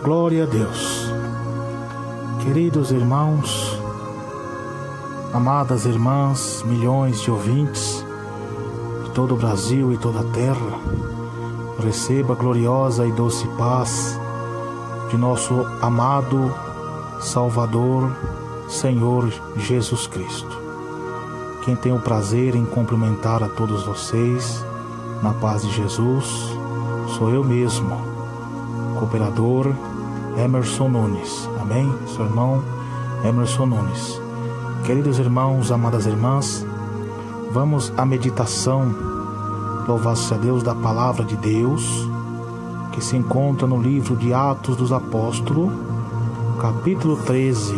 Glória a Deus. Queridos irmãos, amadas irmãs, milhões de ouvintes de todo o Brasil e toda a terra, receba a gloriosa e doce paz de nosso amado Salvador, Senhor Jesus Cristo. Quem tem o prazer em cumprimentar a todos vocês na paz de Jesus sou eu mesmo, cooperador Emerson Nunes. Amém? Seu irmão Emerson Nunes. Queridos irmãos, amadas irmãs, vamos à meditação, louvado seja Deus, da palavra de Deus, que se encontra no livro de Atos dos Apóstolos, capítulo 13,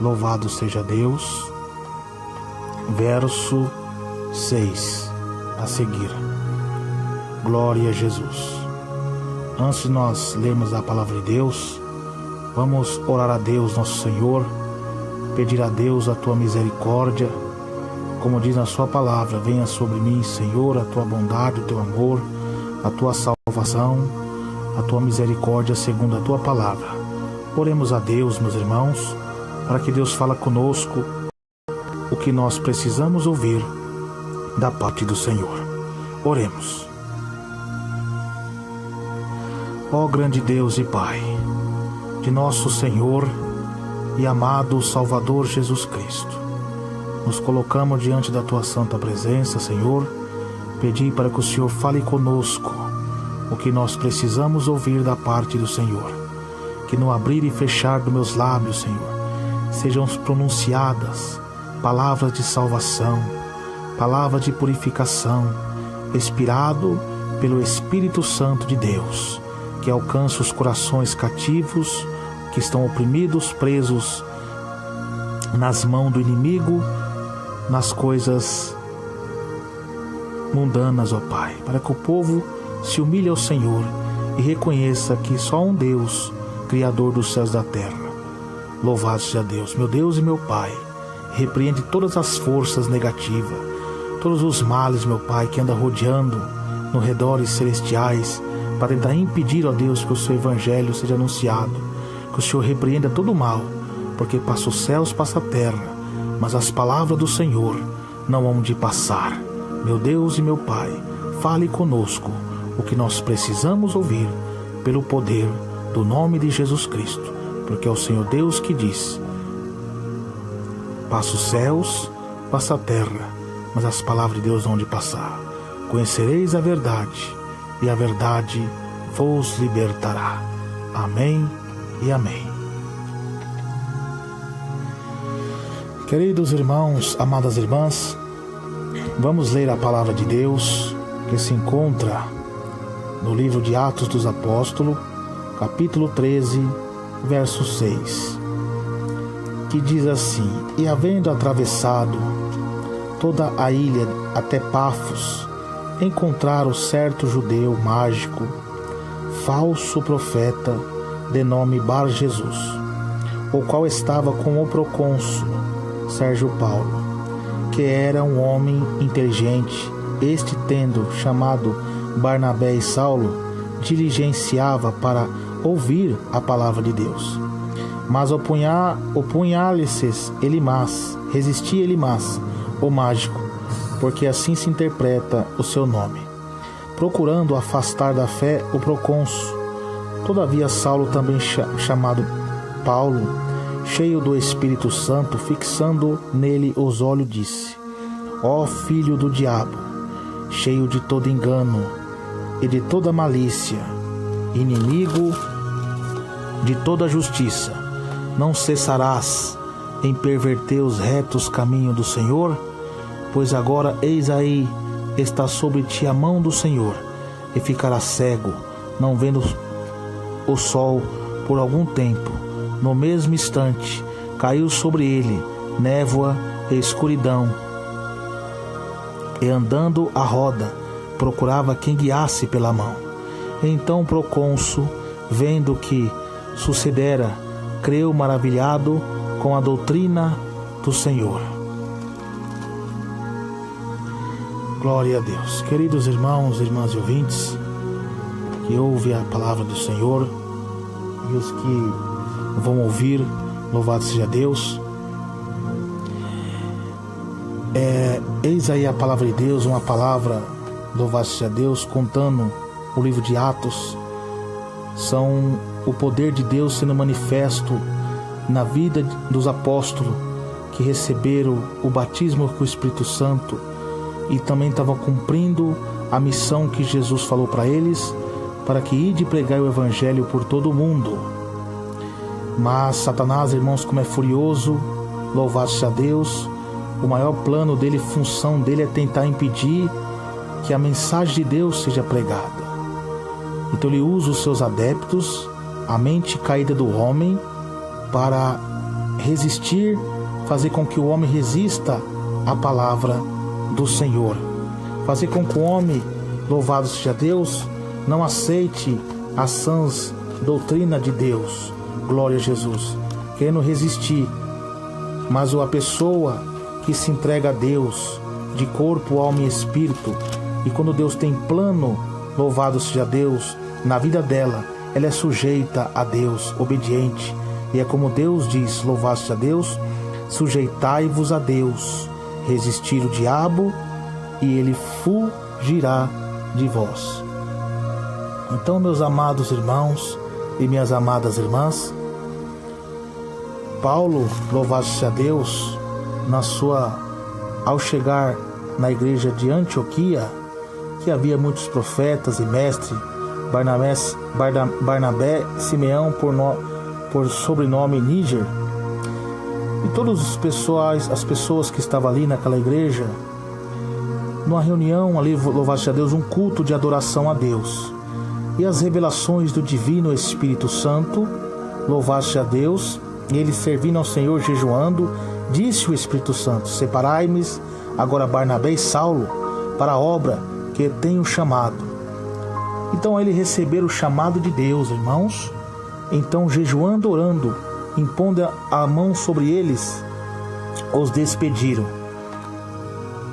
louvado seja Deus, verso 6, a seguir. Glória a Jesus. Antes de nós lermos a palavra de Deus, vamos orar a Deus, nosso Senhor, pedir a Deus a tua misericórdia, como diz na sua palavra: venha sobre mim, Senhor, a tua bondade, o teu amor, a tua salvação, a tua misericórdia segundo a tua palavra. Oremos a Deus, meus irmãos, para que Deus fale conosco o que nós precisamos ouvir da parte do Senhor. Oremos. Ó grande Deus e Pai de nosso Senhor e amado Salvador Jesus Cristo, nos colocamos diante da Tua santa presença, Senhor, pedir para que o Senhor fale conosco o que nós precisamos ouvir da parte do Senhor, que no abrir e fechar dos meus lábios, Senhor, sejam pronunciadas palavras de salvação, palavras de purificação, inspirado pelo Espírito Santo de Deus, que alcança os corações cativos, que estão oprimidos, presos nas mãos do inimigo, nas coisas mundanas, ó Pai, para que o povo se humilhe ao Senhor e reconheça que só um Deus, Criador dos céus e da terra. Louvado seja Deus, meu Deus e meu Pai, repreende todas as forças negativas, todos os males, meu Pai, que anda rodeando no redores celestiais, para tentar impedir, ó Deus, que o seu evangelho seja anunciado, que o Senhor repreenda todo o mal, porque passa os céus, passa a terra, mas as palavras do Senhor não hão de passar. Meu Deus e meu Pai, fale conosco o que nós precisamos ouvir, pelo poder do nome de Jesus Cristo, porque é o Senhor Deus que diz: passa os céus, passa a terra, mas as palavras de Deus não hão de passar. Conhecereis a verdade, e a verdade vos libertará. Amém e amém. Queridos irmãos, amadas irmãs, vamos ler a palavra de Deus, que se encontra no livro de Atos dos Apóstolos, capítulo 13, verso 6, que diz assim: e havendo atravessado toda a ilha até Pafos, encontraram certo judeu mágico, falso profeta, de nome Bar Jesus, o qual estava com o procônsul Sérgio Paulo, que era um homem inteligente. Este, tendo chamado Barnabé e Saulo, diligenciava para ouvir a palavra de Deus. Mas opunha-lhes Elimas, resistia Elimas, o mágico, porque assim se interpreta o seu nome, procurando afastar da fé o procônsul. Todavia Saulo, também chamado Paulo, cheio do Espírito Santo, fixando nele os olhos, disse: ó filho do diabo, cheio de todo engano e de toda malícia, inimigo de toda justiça, não cessarás em perverter os retos caminhos do Senhor? Pois agora, eis aí, está sobre ti a mão do Senhor, e ficarás cego, não vendo o sol por algum tempo. No mesmo instante, caiu sobre ele névoa e escuridão, e andando à roda, procurava quem guiasse pela mão. Então o procônsul, vendo o que sucedera, creu maravilhado com a doutrina do Senhor. Glória a Deus. Queridos irmãos, irmãs e ouvintes, que ouvem a palavra do Senhor, e os que vão ouvir, louvado seja Deus. Eis aí a palavra de Deus, uma palavra, louvado seja Deus, contando o livro de Atos. São o poder de Deus sendo manifesto na vida dos apóstolos que receberam o batismo com o Espírito Santo e também estavam cumprindo a missão que Jesus falou para eles, para que ide pregar o evangelho por todo o mundo. Mas Satanás, irmãos, como é furioso, louvado seja Deus, o maior plano dele, função dele é tentar impedir que a mensagem de Deus seja pregada. Então ele usa os seus adeptos, a mente caída do homem, para resistir, fazer com que o homem resista à palavra do Senhor. Fazer com que o homem, louvado seja Deus, não aceite a sãs doutrina de Deus. Glória a Jesus. Querendo resistir. Mas a pessoa que se entrega a Deus, de corpo, alma e espírito, e quando Deus tem plano, louvado seja Deus, na vida dela, ela é sujeita a Deus, obediente. E é como Deus diz, louvado seja Deus, sujeitai-vos a Deus, resistir o diabo e ele fugirá de vós. Então, meus amados irmãos e minhas amadas irmãs, Paulo, louvado seja Deus, ao chegar na igreja de Antioquia, que havia muitos profetas e mestres, Barnabé, Simeão por sobrenome Níger, e todas as pessoas que estavam ali naquela igreja, numa reunião ali, louvado seja Deus, um culto de adoração a Deus, e as revelações do Divino Espírito Santo, louvado seja Deus, e eles servindo ao Senhor, jejuando, disse o Espírito Santo: separai-me agora Barnabé e Saulo para a obra que tenho chamado. Então ele recebeu o chamado de Deus, irmãos. Então, jejuando, orando, impondo a mão sobre eles, os despediram.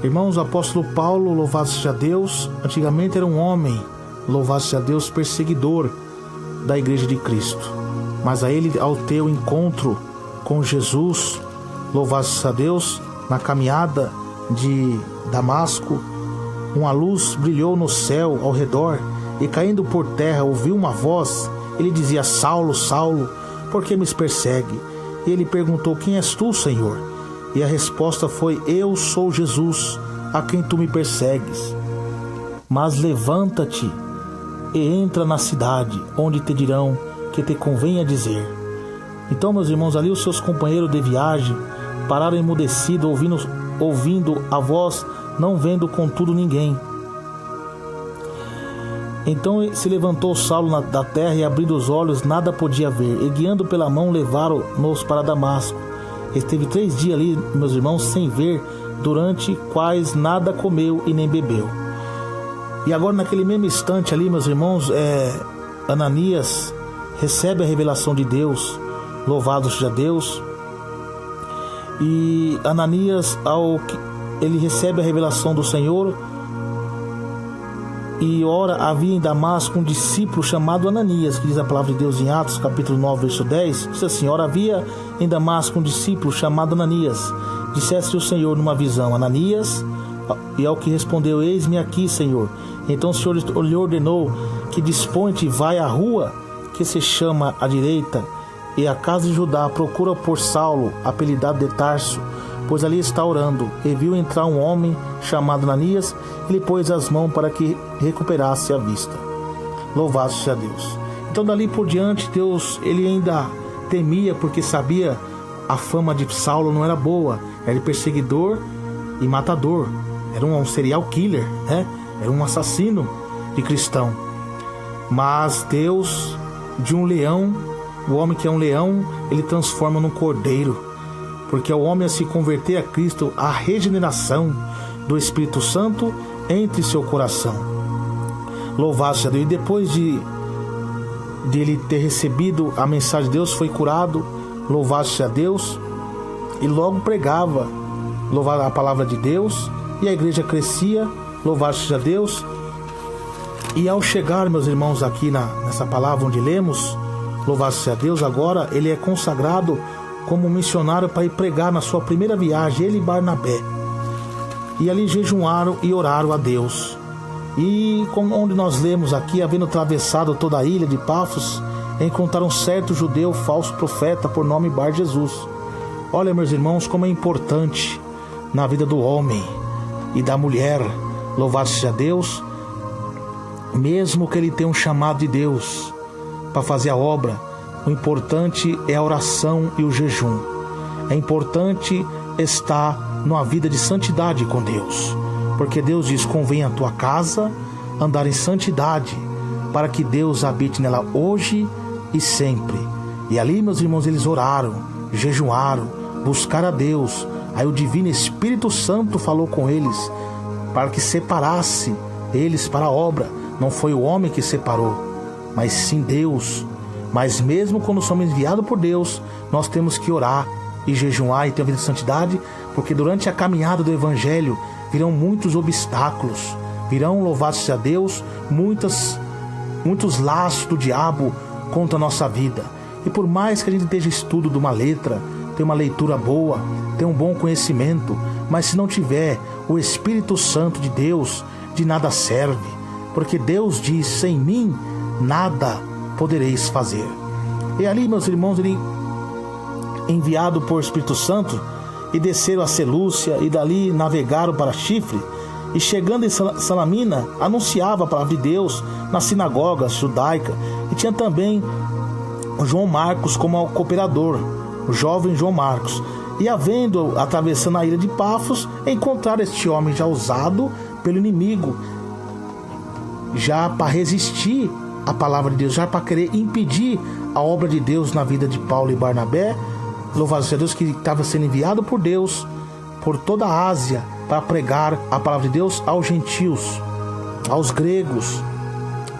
Irmãos, o apóstolo Paulo, louvado seja Deus, antigamente era um homem, louvado seja Deus, perseguidor da igreja de Cristo. Mas a ele, ao ter o encontro com Jesus, louvado seja Deus, na caminhada de Damasco, uma luz brilhou no céu ao redor, e caindo por terra ouviu uma voz. Ele dizia: Saulo, Saulo, por que me persegue? E ele perguntou: quem és tu, Senhor? E a resposta foi: eu sou Jesus, a quem tu me persegues. Mas levanta-te e entra na cidade, onde te dirão que te convenha dizer. Então, meus irmãos, ali os seus companheiros de viagem pararam emudecidos, ouvindo a voz, não vendo contudo ninguém. Então se levantou Saulo da terra e, abrindo os olhos, nada podia ver. E guiando pela mão, levaram-nos para Damasco. Esteve 3 dias ali, meus irmãos, sem ver, durante quais nada comeu e nem bebeu. E agora, naquele mesmo instante ali, meus irmãos, Ananias recebe a revelação de Deus, louvado seja Deus. E Ananias, ele recebe a revelação do Senhor. E ora, havia em Damasco um discípulo chamado Ananias, que diz a palavra de Deus em Atos, capítulo 9, verso 10, diz assim: ora, havia em Damasco um discípulo chamado Ananias. Dissesse o Senhor numa visão: Ananias? E ao que respondeu: eis-me aqui, Senhor. Então o Senhor lhe ordenou que dispõe-te, vai à rua que se chama à direita, e a casa de Judá, procura por Saulo, apelidado de Tarso, pois ali está orando. E viu entrar um homem chamado Ananias, e lhe pôs as mãos para que recuperasse a vista. Louvado seja Deus. Então dali por diante, Deus, ele ainda temia, porque sabia a fama de Saulo não era boa, era perseguidor e matador, era um serial killer, né? Era um assassino de cristão. Mas Deus, de um leão, o homem que é um leão, ele transforma num cordeiro, porque é o homem a se converter a Cristo, a regeneração do Espírito Santo entre seu coração. Louvado seja Deus. E depois de ele ter recebido a mensagem de Deus, foi curado, louvado seja Deus, e logo pregava, louvado a palavra de Deus, e a igreja crescia, louvado seja Deus. E ao chegar, meus irmãos, aqui nessa palavra onde lemos, louvado seja Deus, agora ele é consagrado como missionário para ir pregar na sua primeira viagem, ele e Barnabé. E ali jejuaram e oraram a Deus. E onde nós lemos aqui, havendo atravessado toda a ilha de Pafos, encontraram um certo judeu, falso profeta, por nome Bar Jesus. Olha, meus irmãos, como é importante na vida do homem e da mulher, louvado seja Deus, mesmo que ele tenha um chamado de Deus para fazer a obra, o importante é a oração e o jejum. É importante estar numa vida de santidade com Deus, porque Deus diz: convém a tua casa andar em santidade, para que Deus habite nela hoje e sempre. E ali, meus irmãos, eles oraram, jejuaram, buscaram a Deus. Aí o Divino Espírito Santo falou com eles para que separasse eles para a obra. Não foi o homem que separou, mas sim Deus. Mas mesmo quando somos enviados por Deus, nós temos que orar e jejuar e ter uma vida de santidade, porque durante a caminhada do Evangelho virão muitos obstáculos, virão, louvado seja Deus, muitos laços do diabo contra a nossa vida. E por mais que a gente esteja estudo de uma letra, tenha uma leitura boa, tenha um bom conhecimento, mas se não tiver o Espírito Santo de Deus, de nada serve, porque Deus diz: sem mim nada podereis fazer. E ali, meus irmãos, ele, enviado por Espírito Santo, e desceram a Selúcia, e dali navegaram para Chifre, e chegando em Salamina, anunciava a palavra de Deus nas sinagogas judaicas. E tinha também o João Marcos como cooperador, o jovem João Marcos. E atravessando a ilha de Pafos, encontraram este homem já usado pelo inimigo, já para resistir à palavra de Deus, já para querer impedir a obra de Deus na vida de Paulo e Barnabé. Louvado seja Deus, que estava sendo enviado por Deus por toda a Ásia para pregar a palavra de Deus aos gentios, aos gregos.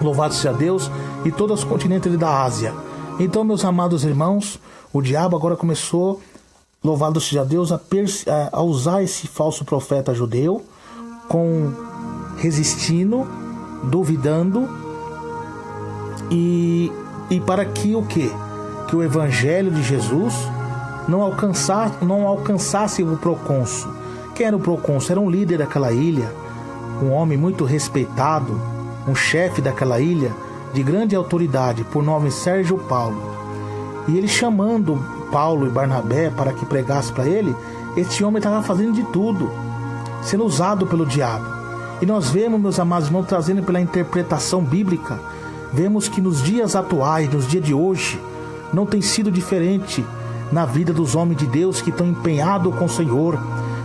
Louvado seja Deus, e todo o continente da Ásia. Então, meus amados irmãos, o diabo agora começou, louvado seja Deus, a usar esse falso profeta judeu, resistindo, duvidando, e para que o quê? Que o Evangelho de Jesus não alcançasse o procônsul. Quem era o procônsul? Era um líder daquela ilha, um homem muito respeitado, um chefe daquela ilha, de grande autoridade, por nome Sérgio Paulo. E ele chamando Paulo e Barnabé para que pregasse para ele, esse homem estava fazendo de tudo, sendo usado pelo diabo. E nós vemos, meus amados irmãos, trazendo pela interpretação bíblica, vemos que nos dias atuais, nos dias de hoje, não tem sido diferente na vida dos homens de Deus que estão empenhados com o Senhor,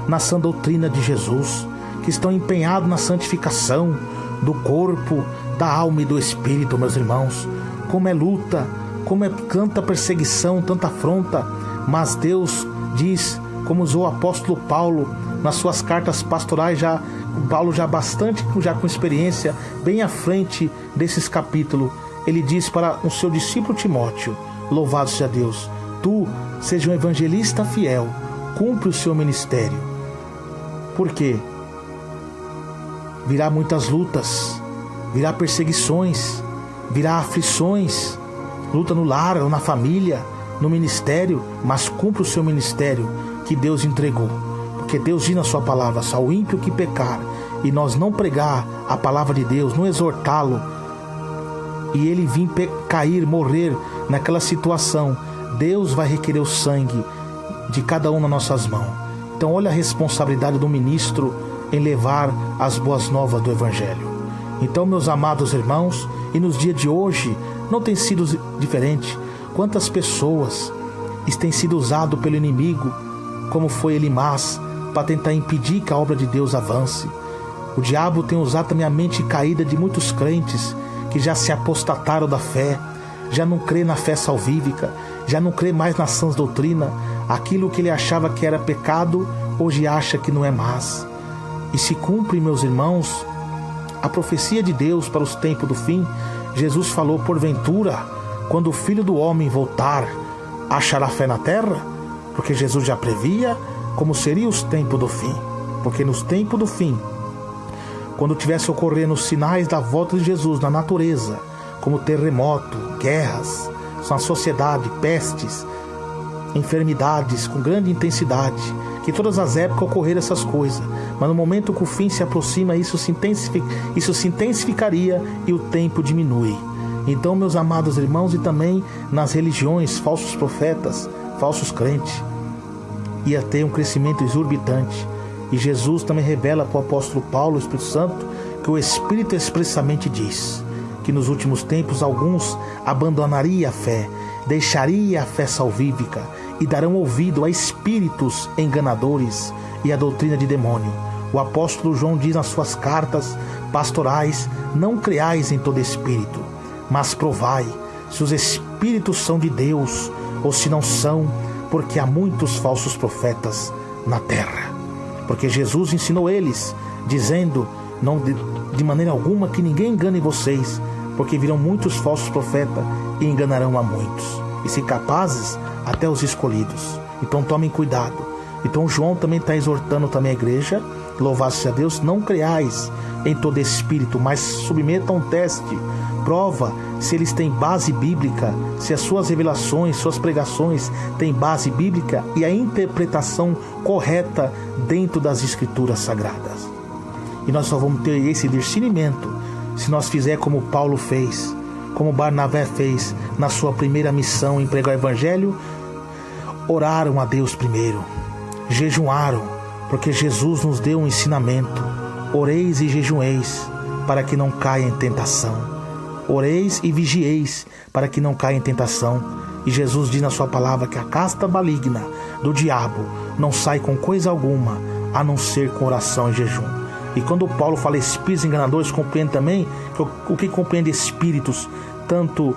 na sã doutrina de Jesus, que estão empenhados na santificação do corpo, da alma e do espírito, meus irmãos. Como é luta, como é tanta perseguição, tanta afronta, mas Deus diz, como usou o apóstolo Paulo nas suas cartas pastorais, Paulo já com experiência, bem à frente desses capítulos, ele diz para o seu discípulo Timóteo: louvado seja Deus, tu seja um evangelista fiel, cumpre o seu ministério. Por quê? Virá muitas lutas, virá perseguições, virá aflições, luta no lar ou na família, no ministério, mas cumpre o seu ministério que Deus entregou. Porque Deus diz na sua palavra: se ao ímpio que pecar, e nós não pregar a palavra de Deus, não exortá-lo, e ele vir cair, morrer naquela situação, Deus vai requerer o sangue de cada um nas nossas mãos. Então olha a responsabilidade do ministro em levar as boas novas do Evangelho. Então, meus amados irmãos, e nos dias de hoje não tem sido diferente. Quantas pessoas têm sido usadas pelo inimigo, como foi Elimás, para tentar impedir que a obra de Deus avance. O diabo tem usado também a mente caída de muitos crentes que já se apostataram da fé, já não crê na fé salvífica, já não crê mais na sã doutrina. Aquilo que ele achava que era pecado, hoje acha que não é mais. E se cumpre, meus irmãos, a profecia de Deus para os tempos do fim. Jesus falou: porventura, quando o Filho do Homem voltar, achará fé na terra? Porque Jesus já previa como seriam os tempos do fim. Porque nos tempos do fim, quando tivesse ocorrendo os sinais da volta de Jesus na natureza, como terremoto, guerras, na sociedade, pestes, enfermidades com grande intensidade, que todas as épocas ocorreram essas coisas, mas no momento que o fim se aproxima, isso se intensificaria e o tempo diminui. Então, meus amados irmãos, e também nas religiões, falsos profetas, falsos crentes, ia ter um crescimento exorbitante. E Jesus também revela para o apóstolo Paulo, o Espírito Santo, que o Espírito expressamente diz que nos últimos tempos alguns abandonariam a fé, deixariam a fé salvífica e darão ouvido a espíritos enganadores e a doutrina de demônio. O apóstolo João diz nas suas cartas pastorais: não creais em todo espírito, mas provai se os espíritos são de Deus ou se não são, porque há muitos falsos profetas na terra. Porque Jesus ensinou eles, dizendo: não de maneira alguma que ninguém engane vocês, porque virão muitos falsos profetas e enganarão a muitos, e se capazes, até os escolhidos. Então tomem cuidado. Então João também está exortando também a igreja, louvado seja Deus: não creais em todo espírito, mas submetam um teste, prova se eles têm base bíblica, se as suas revelações, suas pregações têm base bíblica e a interpretação correta dentro das escrituras sagradas. E nós só vamos ter esse discernimento se nós fizer como Paulo fez, como Barnabé fez na sua primeira missão em pregar o evangelho. Oraram a Deus primeiro, jejuaram, porque Jesus nos deu um ensinamento: oreis e jejueis para que não caia em tentação, oreis e vigieis para que não caia em tentação. E Jesus diz na sua palavra que a casta maligna do diabo não sai com coisa alguma a não ser com oração e jejum. E quando Paulo fala espíritos enganadores, compreende também que o que compreende espíritos, tanto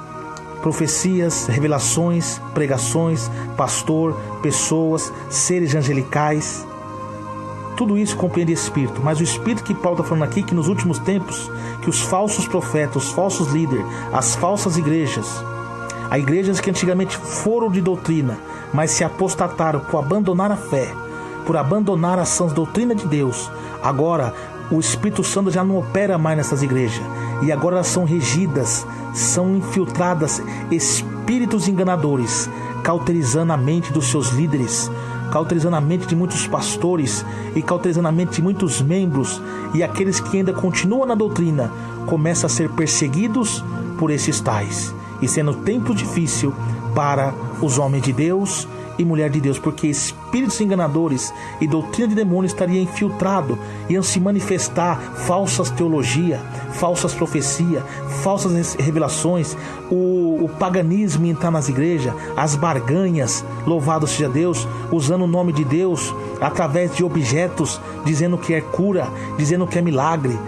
profecias, revelações, pregações, pastor, pessoas, seres angelicais, tudo isso compreende espírito. Mas o espírito que Paulo está falando aqui, que nos últimos tempos, que os falsos profetas, os falsos líderes, as falsas igrejas, há igrejas que antigamente foram de doutrina, mas se apostataram por abandonar a fé, por abandonar a sã doutrina de Deus. Agora o Espírito Santo já não opera mais nessas igrejas, e agora elas são regidas, são infiltradas espíritos enganadores, cauterizando a mente dos seus líderes, cauterizando a mente de muitos pastores e cauterizando a mente de muitos membros, e aqueles que ainda continuam na doutrina começam a ser perseguidos por esses tais, e sendo tempo difícil para os homens de Deus e mulher de Deus, porque espíritos enganadores e doutrina de demônio estaria infiltrado, iam se manifestar falsas teologias, falsas profecias, falsas revelações, o paganismo entrar nas igrejas, as barganhas, louvado seja Deus, usando o nome de Deus através de objetos, dizendo que é cura, dizendo que é milagre.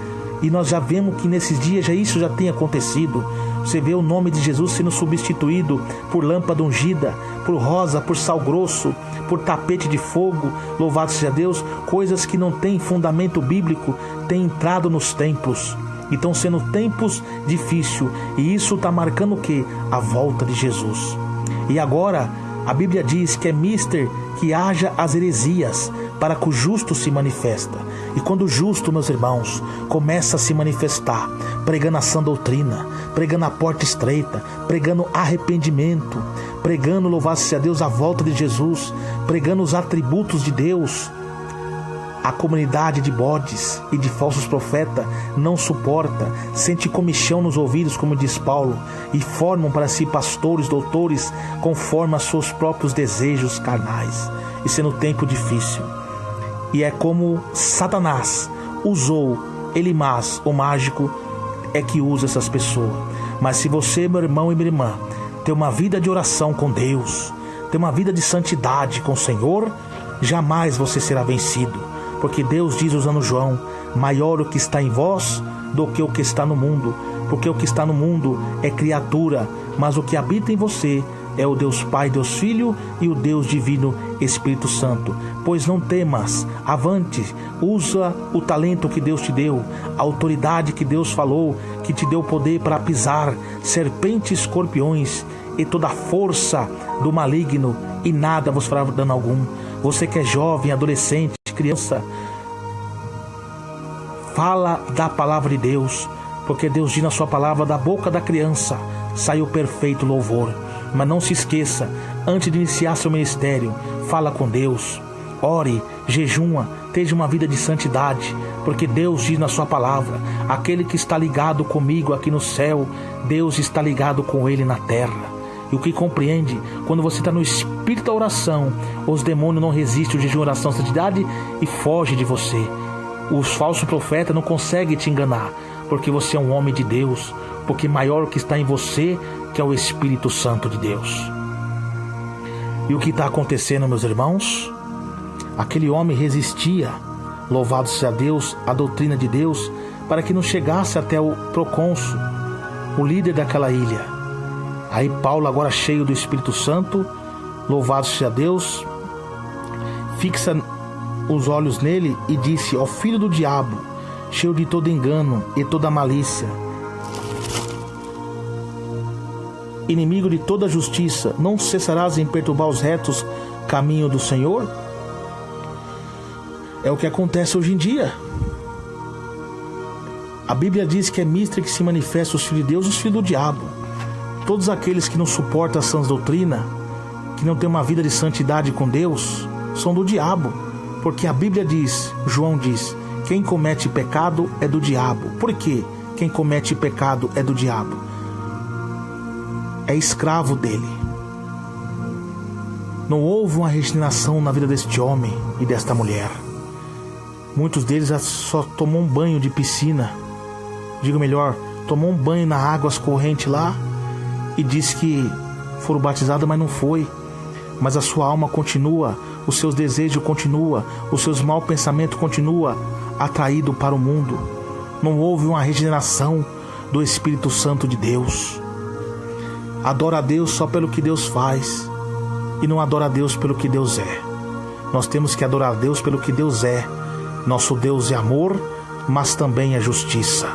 E nós já vemos que nesses dias isso já tem acontecido. Você vê o nome de Jesus sendo substituído por lâmpada ungida, por rosa, por sal grosso, por tapete de fogo, louvado seja Deus. Coisas que não têm fundamento bíblico têm entrado nos templos. E estão sendo tempos difíceis. E isso está marcando o quê? A volta de Jesus. E agora a Bíblia diz que é mister que haja as heresias, para que o justo se manifesta. E quando o justo, meus irmãos, começa a se manifestar, pregando a sã doutrina, pregando a porta estreita, pregando arrependimento, pregando, louvado seja Deus, a volta de Jesus, pregando os atributos de Deus, a comunidade de bodes e de falsos profetas não suporta, sente comichão nos ouvidos, como diz Paulo, e formam para si pastores, doutores, conforme a seus próprios desejos carnais. Isso é no tempo difícil. E é como Satanás usou Elimas, o mágico, é que usa essas pessoas. Mas se você, meu irmão e minha irmã, tem uma vida de oração com Deus, tem uma vida de santidade com o Senhor, jamais você será vencido. Porque Deus diz usando João: maior o que está em vós do que o que está no mundo. Porque o que está no mundo é criatura, mas o que habita em você é o Deus Pai, Deus Filho e o Deus Divino Espírito Santo. Pois não temas, avante, usa o talento que Deus te deu, a autoridade que Deus falou, que te deu poder para pisar serpentes e escorpiões e toda a força do maligno, e nada vos fará dano algum. Você que é jovem, adolescente, criança, fala da palavra de Deus, porque Deus diz na sua palavra: da boca da criança sai o perfeito louvor. Mas não se esqueça, antes de iniciar seu ministério, fala com Deus, ore, jejuma, tenha uma vida de santidade, porque Deus diz na sua palavra, aquele que está ligado comigo aqui no céu, Deus está ligado com ele na terra. E o que compreende, quando você está no espírito da oração, os demônios não resistem ao jejum, oração, santidade e fogem de você. Os falsos profetas não conseguem te enganar, porque você é um homem de Deus, porque maior o que está em você, que é o Espírito Santo de Deus. E o que está acontecendo, meus irmãos? Aquele homem resistia, louvado seja Deus, a doutrina de Deus, para que não chegasse até o procônsul, o líder daquela ilha. Aí Paulo, agora cheio do Espírito Santo, louvado seja Deus, fixa os olhos nele e disse: ó filho do diabo, cheio de todo engano e toda malícia, inimigo de toda justiça, não cessarás em perturbar os retos caminho do Senhor? É o que acontece hoje em dia. A Bíblia diz que é mister que se manifesta os filhos de Deus e os filhos do diabo. Todos aqueles que não suportam a sã doutrina, que não têm uma vida de santidade com Deus, são do diabo. Porque a Bíblia diz, João diz, quem comete pecado é do diabo. Por quê? Quem comete pecado é do diabo. É escravo dele. Não houve uma regeneração na vida deste homem e desta mulher. Muitos deles só tomou um banho de piscina. Digo melhor, tomou um banho na águas correntes lá e disse que foram batizados, mas não foi. Mas a sua alma continua, os seus desejos continuam, os seus maus pensamentos continuam atraídos para o mundo. Não houve uma regeneração do Espírito Santo de Deus. Adora a Deus só pelo que Deus faz e não adora a Deus pelo que Deus é. Nós temos que adorar a Deus pelo que Deus é. Nosso Deus é amor, mas também é justiça.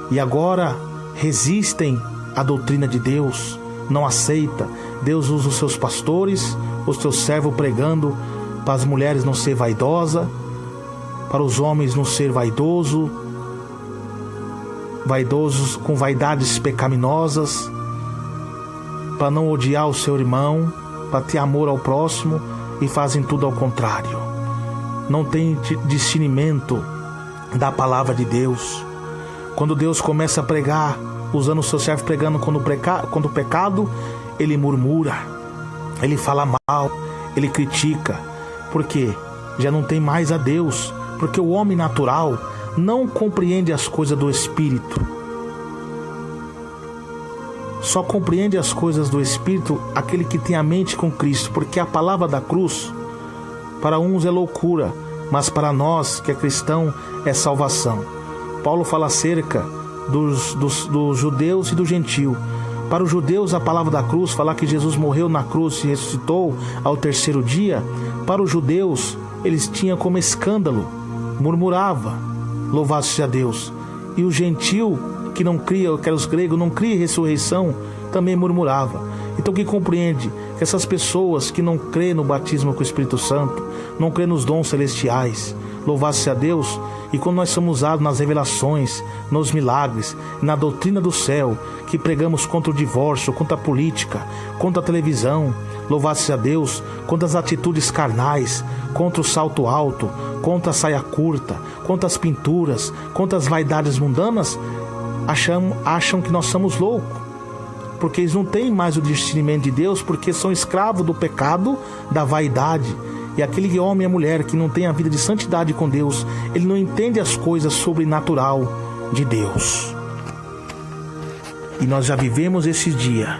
E agora resistem à doutrina de Deus, não aceita. Deus usa os seus pastores, os seus servos pregando para as mulheres não ser vaidosa, para os homens não ser vaidosos com vaidades pecaminosas, para não odiar o seu irmão, para ter amor ao próximo, e fazem tudo ao contrário. Não tem discernimento da palavra de Deus. Quando Deus começa a pregar, usando o seu servo pregando quando o pecado, ele murmura, ele fala mal, ele critica. Por quê? Já não tem mais a Deus, porque o homem natural não compreende as coisas do Espírito. Só compreende as coisas do Espírito aquele que tem a mente com Cristo, porque a palavra da cruz, para uns é loucura, mas para nós que é cristão é salvação. Paulo fala acerca dos judeus e do gentio. Para os judeus a palavra da cruz, falar que Jesus morreu na cruz e ressuscitou ao terceiro dia, para os judeus eles tinham como escândalo, murmurava, louvado seja Deus. E o gentio que não cria, que era os gregos, não cria ressurreição, também murmurava. Então que compreende que essas pessoas que não crêem no batismo com o Espírito Santo, não crêem nos dons celestiais, louvado seja Deus, e quando nós somos usados nas revelações, nos milagres, na doutrina do céu, que pregamos contra o divórcio, contra a política, contra a televisão, louvado seja Deus, contra as atitudes carnais, contra o salto alto, contra a saia curta, contra as pinturas, contra as vaidades mundanas, acham que nós somos loucos, porque eles não têm mais o discernimento de Deus, porque são escravos do pecado, da vaidade. E aquele homem e a mulher que não tem a vida de santidade com Deus, ele não entende as coisas sobrenatural de Deus. E nós já vivemos esse dia,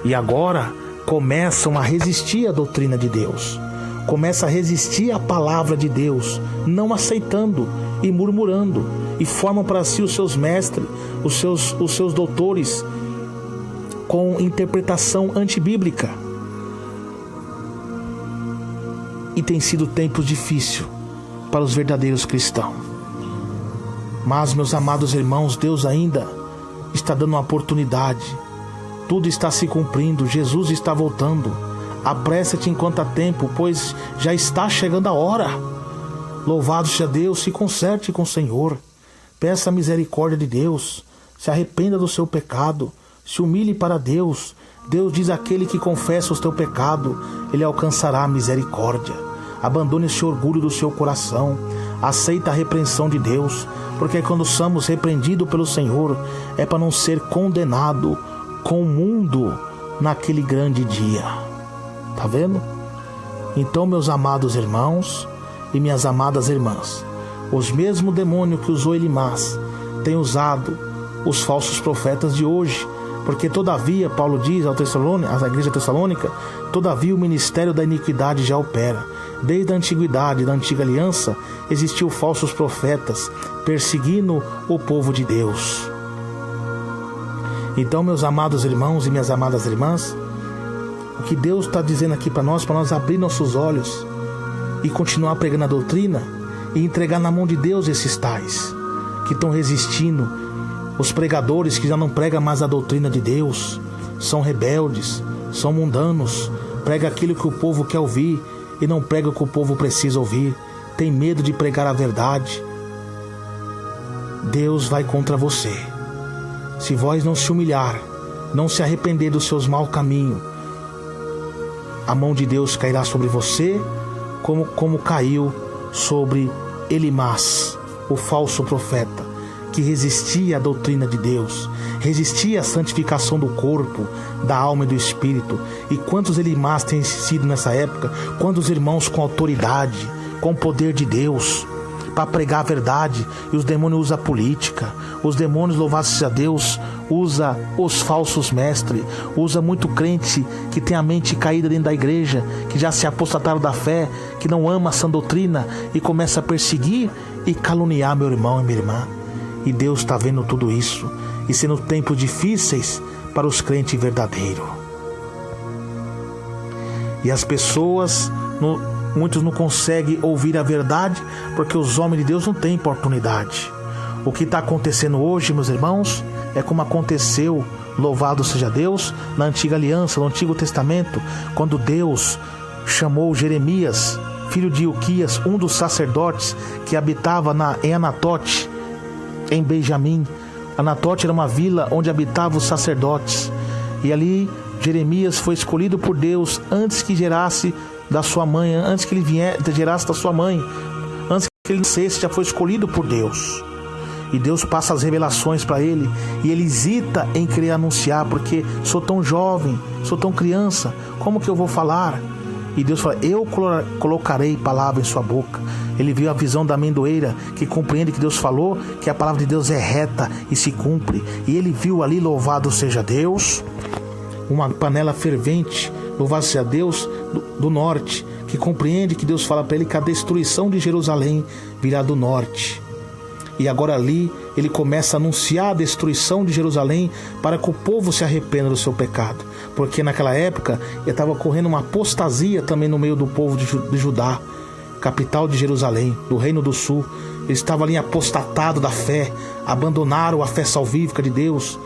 e agora começam a resistir à doutrina de Deus, começa a resistir à palavra de Deus, não aceitando e murmurando, e formam para si os seus mestres, os seus doutores, com interpretação antibíblica. E tem sido tempos difíceis para os verdadeiros cristãos. Mas, meus amados irmãos, Deus ainda está dando uma oportunidade. Tudo está se cumprindo, Jesus está voltando. Apressa-te enquanto há tempo, pois já está chegando a hora. Louvado seja Deus, se conserte com o Senhor. Peça a misericórdia de Deus, se arrependa do seu pecado, Se humilhe para Deus. Deus diz: aquele que confessa o teu pecado, ele alcançará a misericórdia. Abandone esse orgulho do seu coração. Aceita a repreensão de Deus, porque quando somos repreendidos pelo Senhor, é para não ser condenado com o mundo naquele grande dia. Tá vendo? Então, meus amados irmãos e minhas amadas irmãs, os mesmos demônios que usou Elimás têm usado os falsos profetas de hoje, porque todavia, Paulo diz à igreja tessalônica, todavia o ministério da iniquidade já opera. Desde a antiguidade, da antiga aliança, existiu falsos profetas perseguindo o povo de Deus. Então, meus amados irmãos e minhas amadas irmãs, o que Deus está dizendo aqui para nós abrir nossos olhos e continuar pregando a doutrina e entregar na mão de Deus esses tais que estão resistindo. Os pregadores que já não pregam mais a doutrina de Deus são rebeldes, são mundanos, prega aquilo que o povo quer ouvir e não prega o que o povo precisa ouvir, tem medo de pregar a verdade. Deus vai contra você. Se vós não se humilhar, não se arrepender dos seus maus caminhos, a mão de Deus cairá sobre você, como caiu sobre Elimás, o falso profeta, que resistia à doutrina de Deus, resistia à santificação do corpo, da alma e do espírito. E quantos Elimás têm sido nessa época? Quantos irmãos com autoridade, com o poder de Deus, para pregar a verdade, e os demônios usam a política, os demônios, louvado seja Deus, usa os falsos mestres, usa muito crente que tem a mente caída dentro da igreja, que já se apostataram da fé, que não ama a sã doutrina e começa a perseguir e caluniar meu irmão e minha irmã. E Deus está vendo tudo isso, e sendo tempos difíceis para os crentes verdadeiros. E as pessoas, muitos não conseguem ouvir a verdade, porque os homens de Deus não têm oportunidade. O que está acontecendo hoje, meus irmãos, é como aconteceu, louvado seja Deus, na antiga aliança, no Antigo Testamento, quando Deus chamou Jeremias, filho de Ilquias, um dos sacerdotes que habitava em Anatote, em Benjamim. Anatote era uma vila onde habitavam os sacerdotes, e ali Jeremias foi escolhido por Deus antes que gerasse da sua mãe, antes que ele gerasse da sua mãe, antes que ele nascesse, já foi escolhido por Deus. E Deus passa as revelações para ele, e ele hesita em querer anunciar, porque sou tão jovem, sou tão criança, como que eu vou falar? E Deus fala: eu colocarei palavra em sua boca. Ele viu a visão da amendoeira, que compreende que Deus falou, que a palavra de Deus é reta e se cumpre. E ele viu ali, louvado seja Deus, uma panela fervente, louvado seja Deus, do norte, que compreende que Deus fala para ele que a destruição de Jerusalém virá do norte. E agora ali ele começa a anunciar a destruição de Jerusalém para que o povo se arrependa do seu pecado. Porque naquela época estava ocorrendo uma apostasia também no meio do povo de Judá, capital de Jerusalém, do Reino do Sul. Eles estavam ali apostatados da fé, abandonaram a fé salvífica de Deus.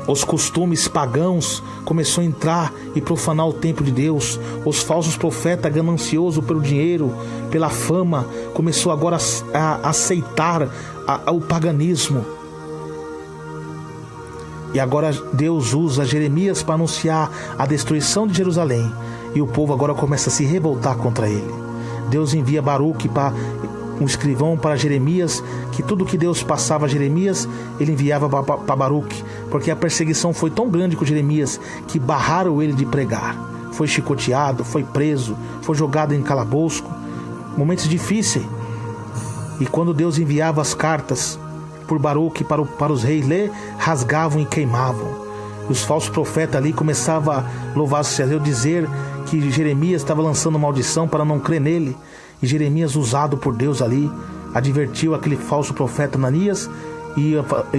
Os costumes pagãos começou a entrar e profanar o templo de Deus. Os falsos profetas, gananciosos pelo dinheiro, pela fama, começou agora a aceitar o paganismo. E agora Deus usa Jeremias para anunciar a destruição de Jerusalém, e o povo agora começa a se revoltar contra ele. Deus envia Baruque, um escrivão, para Jeremias, que tudo que Deus passava a Jeremias, ele enviava para Baruque, porque a perseguição foi tão grande com Jeremias que barraram ele de pregar. Foi chicoteado, foi preso, foi jogado em calabouço, momentos difíceis. E quando Deus enviava as cartas por Baruque para os reis ler, rasgavam e queimavam. E os falsos profetas ali começavam a louvar-se a Deus, dizer que Jeremias estava lançando maldição para não crer nele. E Jeremias, usado por Deus ali, advertiu aquele falso profeta Ananias, e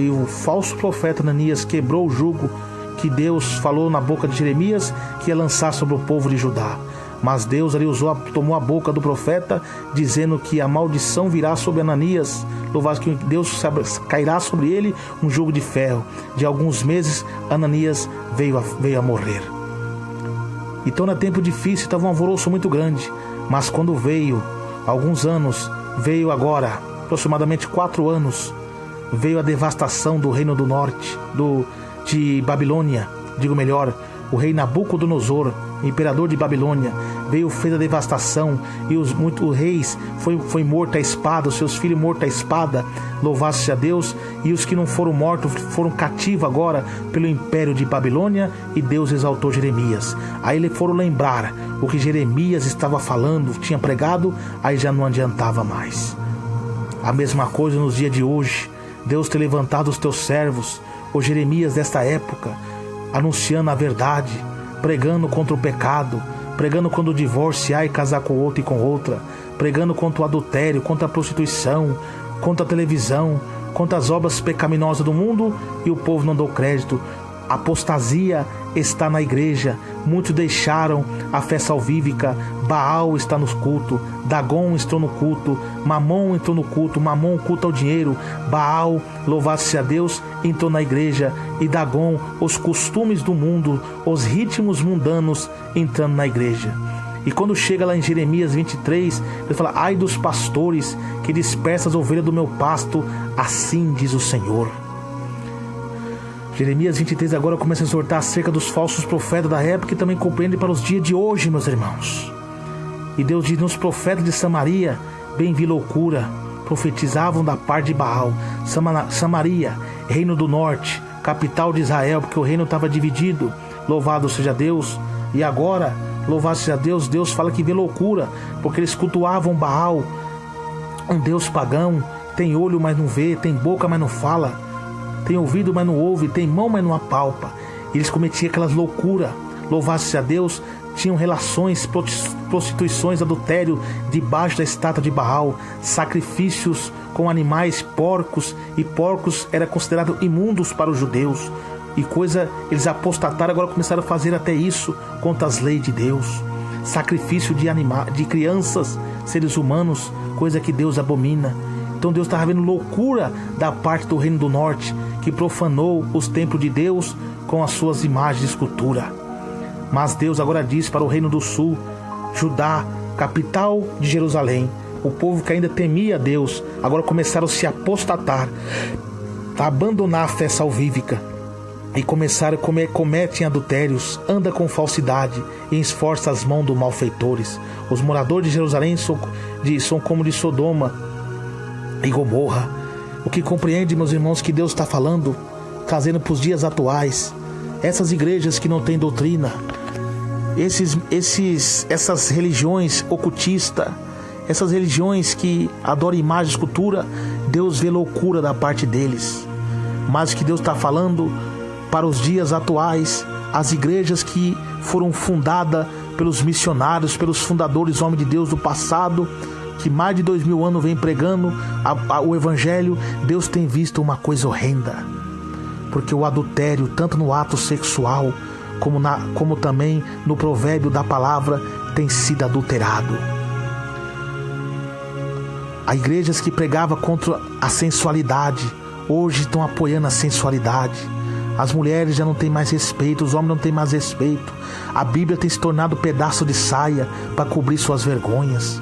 o falso profeta Ananias quebrou o jugo que Deus falou na boca de Jeremias que ia lançar sobre o povo de Judá. Mas Deus ali tomou a boca do profeta, dizendo que a maldição virá sobre Ananias, louvado que Deus cairá sobre ele um jugo de ferro. De alguns meses Ananias veio a morrer. Então era tempo difícil, estava um alvoroço muito grande. Mas quando veio, alguns anos, veio agora, aproximadamente 4 anos, veio a devastação do reino do norte, de Babilônia, o rei Nabucodonosor, imperador de Babilônia, veio, fez a devastação, e os reis foi morto à espada, os seus filhos mortos à espada, louvasse a Deus, e os que não foram mortos foram cativos agora pelo império de Babilônia, e Deus exaltou Jeremias. Aí eles foram lembrar o que Jeremias estava falando, tinha pregado, aí já não adiantava mais. A mesma coisa nos dias de hoje. Deus tem levantado os teus servos, o Jeremias desta época, anunciando a verdade, pregando contra o pecado, pregando contra o divorciar e casar com outro e com outra, pregando contra o adultério, contra a prostituição, contra a televisão, contra as obras pecaminosas do mundo, e o povo não deu crédito. A apostasia está na igreja, muitos deixaram a fé salvífica. Baal está nos cultos, Dagon entrou no culto, Mamon entrou no culto, Mamon culta o dinheiro, Baal, louvado-se a Deus, entrou na igreja, e Dagon, os costumes do mundo, os ritmos mundanos entrando na igreja. E quando chega lá em Jeremias 23, ele fala: ai dos pastores que dispersam as ovelhas do meu pasto, assim diz o Senhor. Jeremias 23 agora começa a exortar acerca dos falsos profetas da época, e também compreende para os dias de hoje, meus irmãos. E Deus diz: nos profetas de Samaria, bem vi loucura, profetizavam da parte de Baal. Samaria, reino do norte, capital de Israel, porque o reino estava dividido, louvado seja Deus. E agora, louvado seja Deus, Deus fala que vê loucura, porque eles cultuavam Baal, um deus pagão. Tem olho, mas não vê, tem boca, mas não fala, tem ouvido, mas não ouve, tem mão, mas não apalpa. Eles cometiam aquelas loucuras, louvado-se a Deus, tinham relações, prostituições, adultério debaixo da estátua de Baal, sacrifícios com animais, porcos, e porcos eram considerados imundos para os judeus. E eles apostataram, agora começaram a fazer até isso contra as leis de Deus. Sacrifício de crianças, seres humanos, coisa que Deus abomina. Então Deus estava vendo loucura da parte do reino do norte, que profanou os templos de Deus com as suas imagens de escultura. Mas Deus agora diz para o reino do sul, Judá, capital de Jerusalém, o povo que ainda temia a Deus, agora começaram a se apostatar, a abandonar a fé salvífica, e começaram a cometem adultérios, anda com falsidade e esforça as mãos dos malfeitores. Os moradores de Jerusalém são como de Sodoma e Gomorra. O que compreende, meus irmãos, que Deus está falando, trazendo para os dias atuais, essas igrejas que não têm doutrina, essas religiões ocultistas, essas religiões que adoram imagem e escultura, Deus vê loucura da parte deles. Mas o que Deus está falando para os dias atuais, as igrejas que foram fundadas pelos missionários, pelos fundadores, homens de Deus do passado, que mais de 2000 anos vem pregando o evangelho, Deus tem visto uma coisa horrenda, porque o adultério, tanto no ato sexual como também no provérbio da palavra, tem sido adulterado. Há igrejas que pregavam contra a sensualidade, hoje estão apoiando a sensualidade. As mulheres já não têm mais respeito, os homens não têm mais respeito. A Bíblia tem se tornado pedaço de saia para cobrir suas vergonhas.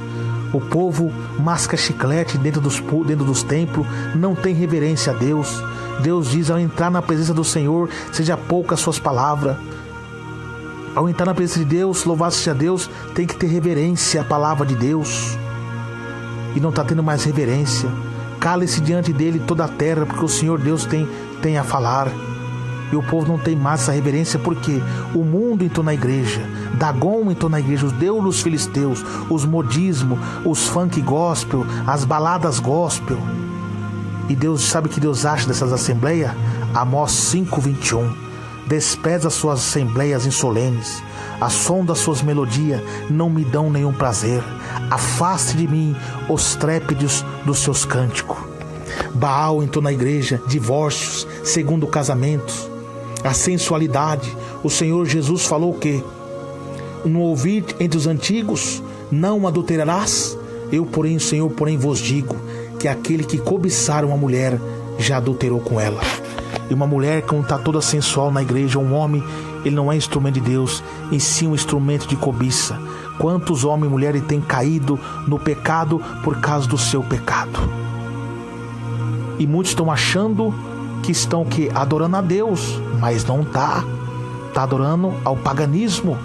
O povo masca chiclete dentro dos templos, não tem reverência a Deus. Deus diz: ao entrar na presença do Senhor, seja pouca as suas palavras. Ao entrar na presença de Deus, louvado seja Deus, tem que ter reverência à palavra de Deus. E não está tendo mais reverência. Cale-se diante dele toda a terra, porque o Senhor Deus tem a falar. E o povo não tem mais essa reverência, porque o mundo entrou na igreja, Dagon entrou na igreja, os deuses filisteus, os modismos, os funk gospel, as baladas gospel. E Deus sabe o que Deus acha dessas assembleias? Amós 5:21. Despesa suas assembleias insolenes, a som das suas melodias não me dão nenhum prazer. Afaste de mim os trépidos dos seus cânticos. Baal entrou na igreja, divórcios, segundo casamentos, a sensualidade. O Senhor Jesus falou o quê? Não ouvi entre os antigos, não adulterarás? Eu, porém, Senhor, vos digo que aquele que cobiçar uma mulher já adulterou com ela. E uma mulher que não está toda sensual na igreja, um homem, ele não é instrumento de Deus, em si um instrumento de cobiça. Quantos homens e mulheres têm caído no pecado por causa do seu pecado? E muitos estão achando que estão adorando a Deus, mas não está adorando ao paganismo,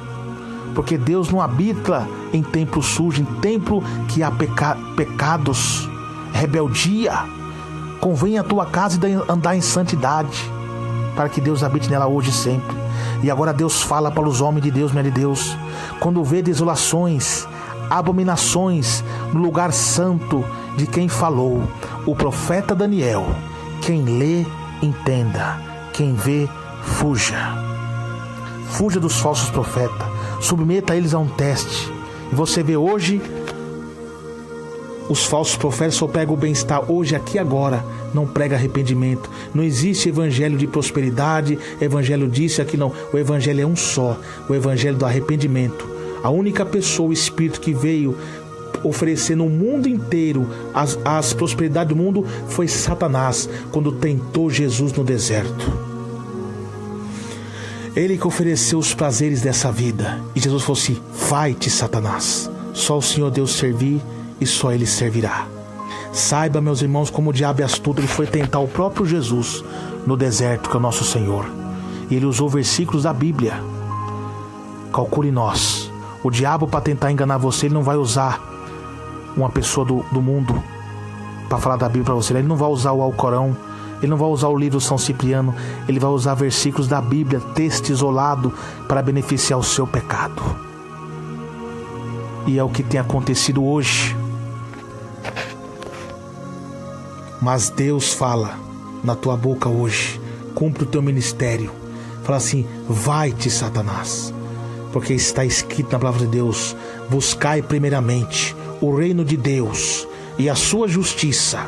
porque Deus não habita em templo sujo, em templo que há pecados, rebeldia. Convém a tua casa e andar em santidade, para que Deus habite nela hoje e sempre. E agora Deus fala para os homens de Deus, mulher de Deus, quando vê desolações, abominações no lugar santo de quem falou, o profeta Daniel, quem lê, entenda, quem vê, fuja. Fuja dos falsos profetas, submeta eles a um teste. E você vê hoje, os falsos profetas só pregam o bem-estar hoje, aqui agora, não prega arrependimento. Não existe evangelho de prosperidade, evangelho disso e aqui não. O evangelho é um só, o evangelho do arrependimento. A única pessoa, o Espírito que veio oferecer no mundo inteiro as prosperidades do mundo foi Satanás, quando tentou Jesus no deserto. Ele que ofereceu os prazeres dessa vida. E Jesus falou assim: vai-te, Satanás, só o Senhor Deus servir e só Ele servirá. Saiba, meus irmãos, como o diabo é astuto. Ele foi tentar o próprio Jesus no deserto, que é o nosso Senhor. E ele usou versículos da Bíblia. Calcule nós. O diabo, para tentar enganar você, ele não vai usar uma pessoa do mundo para falar da Bíblia para você. Ele não vai usar o Alcorão, ele não vai usar o livro São Cipriano. Ele vai usar versículos da Bíblia, texto isolado, para beneficiar o seu pecado. E é o que tem acontecido hoje. Mas Deus fala na tua boca hoje, cumpre o teu ministério. Fala assim: vai-te, Satanás, porque está escrito na palavra de Deus: buscai primeiramente o reino de Deus e a sua justiça,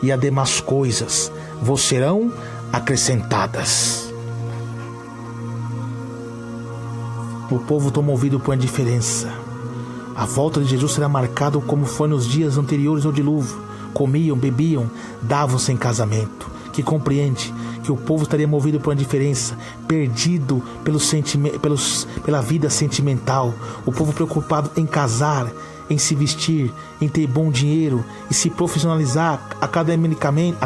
e as demais coisas vos serão acrescentadas. O povo está movido por indiferença. A volta de Jesus será marcada como foi nos dias anteriores ao dilúvio. Comiam, bebiam, davam-se em casamento. Que compreende que o povo estaria movido por indiferença, perdido pela vida sentimental. O povo preocupado em casar, em se vestir, em ter bom dinheiro e se profissionalizar academicamente,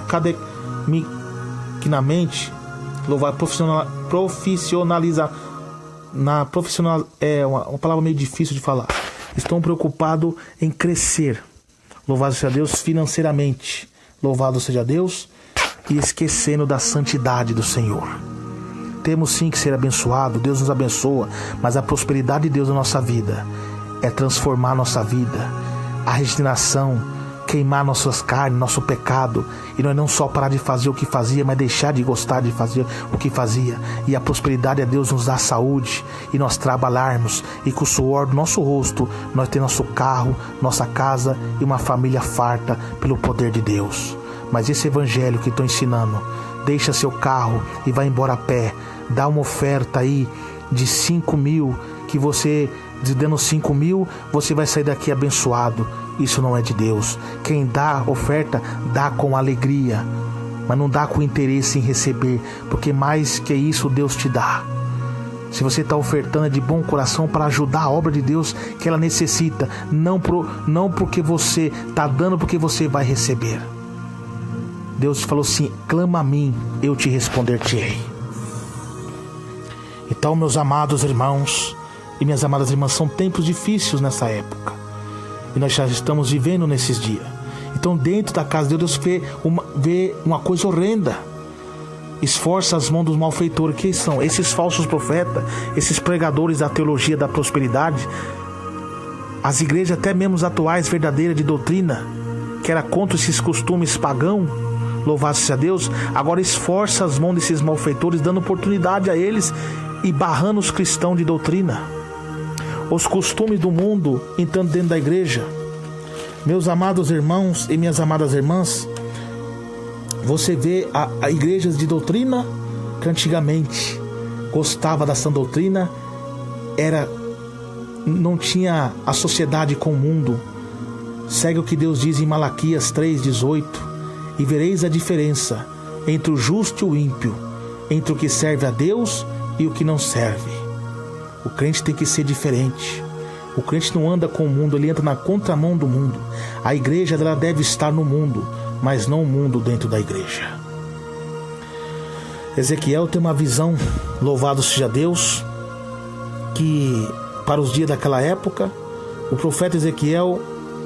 profissionalizar. Profissional é uma palavra meio difícil de falar. Estão preocupados em crescer. Louvado seja Deus financeiramente. Louvado seja Deus. E esquecendo da santidade do Senhor. Temos sim que ser abençoados. Deus nos abençoa. Mas a prosperidade de Deus na nossa vida é transformar a nossa vida. A regeneração. Queimar nossas carnes, nosso pecado. E nós não só parar de fazer o que fazia, mas deixar de gostar de fazer o que fazia. E a prosperidade é Deus nos dar saúde. E nós trabalharmos. E com o suor do nosso rosto, nós ter nosso carro, nossa casa e uma família farta pelo poder de Deus. Mas esse evangelho que estou ensinando, deixa seu carro e vai embora a pé. Dá uma oferta aí de 5.000, que você, dando 5.000, você vai sair daqui abençoado. Isso não é de Deus. Quem dá oferta, dá com alegria, mas não dá com interesse em receber, porque mais que isso Deus te dá. Se você está ofertando é de bom coração para ajudar a obra de Deus que ela necessita, não porque você está dando, porque você vai receber. Deus falou assim: clama a mim, eu te responder-te-ei. Então, meus amados irmãos e minhas amadas irmãs, são tempos difíceis nessa época. E nós já estamos vivendo nesses dias. Então, dentro da casa de Deus, vê uma coisa horrenda. Esforça as mãos dos malfeitores. Que são esses falsos profetas, esses pregadores da teologia da prosperidade. As igrejas até mesmo atuais, verdadeiras de doutrina, que era contra esses costumes pagãos, louvado seja Deus, agora esforça as mãos desses malfeitores, dando oportunidade a eles e barrando os cristãos de doutrina. Os costumes do mundo entrando dentro da igreja. Meus amados irmãos e minhas amadas irmãs, você vê a igrejas de doutrina que antigamente gostava da sã doutrina, não tinha a sociedade com o mundo. Segue o que Deus diz em Malaquias 3,18: e vereis a diferença entre o justo e o ímpio, entre o que serve a Deus e o que não serve. O crente tem que ser diferente. O crente não anda com o mundo, ele entra na contramão do mundo. A igreja ela deve estar no mundo, mas não o mundo dentro da igreja. Ezequiel tem uma visão, louvado seja Deus, que para os dias daquela época, o profeta Ezequiel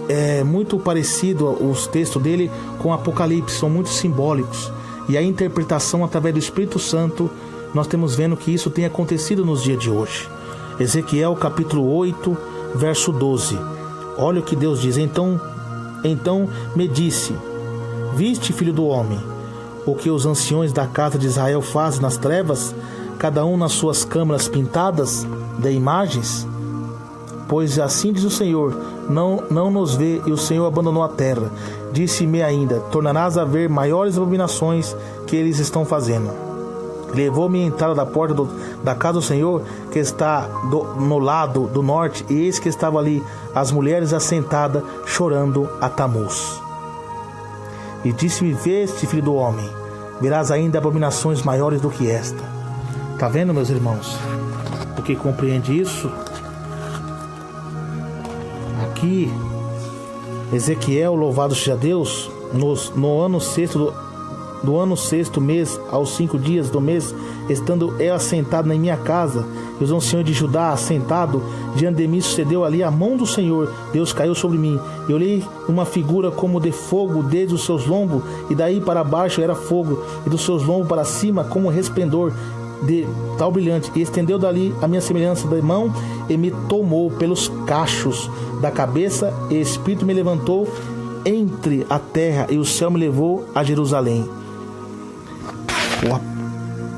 é muito parecido, os textos dele, com o Apocalipse, são muito simbólicos. E a interpretação através do Espírito Santo, nós temos vendo que isso tem acontecido nos dias de hoje. Ezequiel capítulo 8, verso 12. Olha o que Deus diz. Então me disse: viste, filho do homem, o que os anciões da casa de Israel fazem nas trevas, cada um nas suas câmaras pintadas de imagens? Pois assim diz o Senhor: não nos vê, e o Senhor abandonou a terra. Disse-me ainda: tornarás a ver maiores abominações que eles estão fazendo. Levou-me à entrada da porta da casa do Senhor, que está no lado do norte, e eis que estavam ali as mulheres assentadas, chorando a Tamuz. E disse-me: veste, filho do homem, verás ainda abominações maiores do que esta. Está vendo, meus irmãos? Porque compreende isso? Aqui, Ezequiel, louvado seja Deus, no ano sexto do ano sexto mês, aos 5 dias do mês, estando eu assentado na minha casa, e os anciões de Judá assentado diante de mim, sucedeu ali a mão do Senhor. Deus caiu sobre mim. Eu olhei uma figura como de fogo desde os seus lombos, e daí para baixo era fogo, e dos seus lombos para cima como resplendor de tal brilhante, e estendeu dali a minha semelhança da mão, e me tomou pelos cachos da cabeça, e Espírito me levantou entre a terra, e o céu me levou a Jerusalém.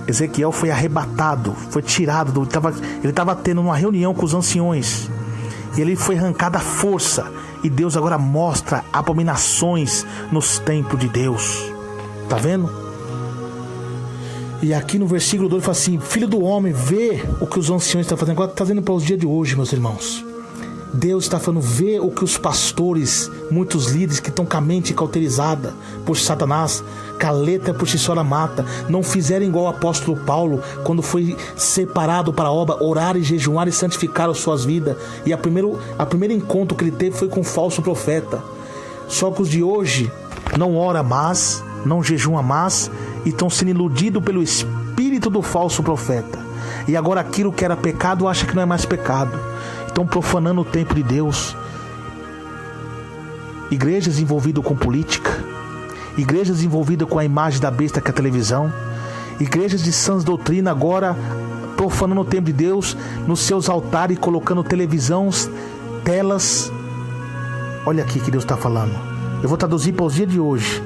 Ezequiel foi arrebatado, foi tirado, ele estava tendo uma reunião com os anciões, e ele foi arrancado à força, e Deus agora mostra abominações nos templos de Deus. Tá vendo? E aqui no versículo 2 ele fala assim: filho do homem, vê o que os anciões estão fazendo. Agora está fazendo para os dias de hoje, meus irmãos. Deus está falando: vê o que os pastores, muitos líderes que estão com a mente cauterizada por Satanás, caleta por si só ela mata, não fizeram igual o apóstolo Paulo, quando foi separado para a obra, orar e jejuar e santificar as suas vidas. E a primeiro encontro que ele teve foi com um falso profeta. Só que os de hoje não ora mais, não jejuma mais, e estão sendo iludidos pelo espírito do falso profeta. E agora aquilo que era pecado acha que não é mais pecado. Estão profanando o templo de Deus. Igrejas envolvidas com política, igrejas envolvidas com a imagem da besta que é a televisão, igrejas de sãs doutrina agora profanando o templo de Deus nos seus altares, colocando televisões, telas. Olha aqui que Deus está falando. Eu vou traduzir para os dias de hoje.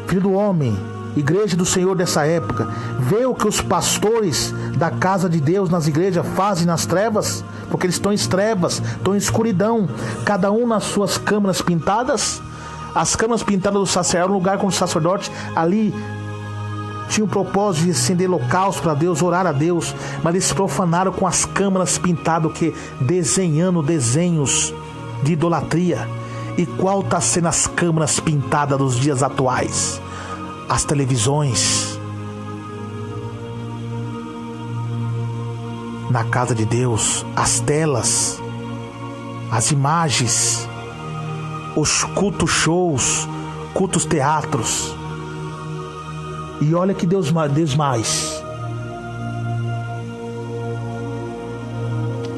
Filho do homem, igreja do Senhor dessa época, vê o que os pastores da casa de Deus nas igrejas fazem nas trevas, porque eles estão em trevas, estão em escuridão, cada um nas suas câmaras pintadas. As câmaras pintadas do sacerdote, um lugar com os sacerdotes ali tinha o propósito de acender holocausto para Deus, orar a Deus, mas eles profanaram com as câmaras pintadas, que desenhando desenhos de idolatria. E qual está sendo as câmaras pintadas dos dias atuais? As televisões. Na casa de Deus, as telas, as imagens, os cultos shows, cultos teatros. E olha que Deus mais.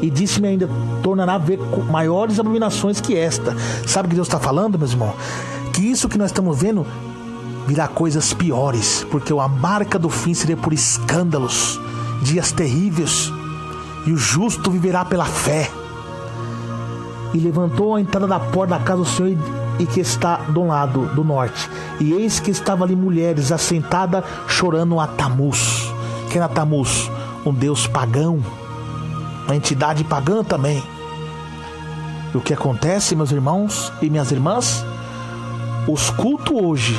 E disse-me ainda: tornará a ver maiores abominações que esta. Sabe o que Deus está falando, meus irmãos? Que isso que nós estamos vendo virá coisas piores, porque a marca do fim seria por escândalos, dias terríveis, e o justo viverá pela fé. E levantou a entrada da porta da casa do Senhor, e que está do lado do norte, e eis que estavam ali mulheres assentadas, chorando a Tamuz. Quem era Tamuz? Um deus pagão, uma entidade pagã também. E o que acontece, meus irmãos e minhas irmãs? Os cultos hoje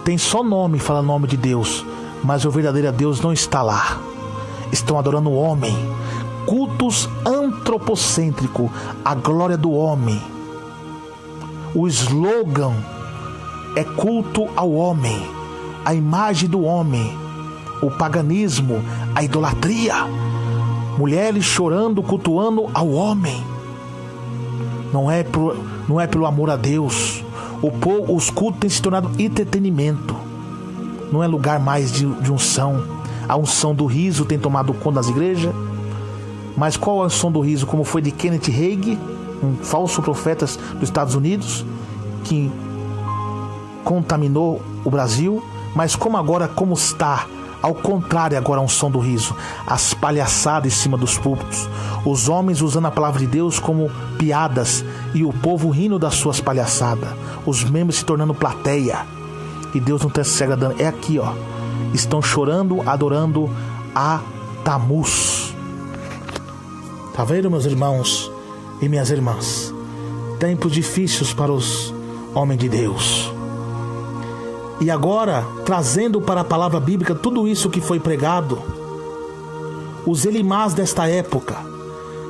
tem só nome, fala nome de Deus, mas o verdadeiro Deus não está lá. Estão adorando o homem. Cultos antropocêntricos, a glória do homem. O slogan é culto ao homem, a imagem do homem. O paganismo, a idolatria. Mulheres chorando, cultuando ao homem. Não é pelo amor a Deus. Os cultos têm se tornado entretenimento. Não é lugar mais de unção. A unção do riso tem tomado conta das igrejas. Mas qual é a unção do riso? Como foi de Kenneth Hagin, um falso profeta dos Estados Unidos, que contaminou o Brasil. Mas como está? Ao contrário, agora a unção do riso. As palhaçadas em cima dos púlpitos. Os homens usando a palavra de Deus como piadas e o povo rindo das suas palhaçadas. Os membros se tornando plateia. E Deus não está se agradando. É aqui, ó. Estão chorando, adorando a Tamuz. Tá vendo, meus irmãos e minhas irmãs? Tempos difíceis para os homens de Deus. E agora, trazendo para a palavra bíblica tudo isso que foi pregado, os Elimás desta época,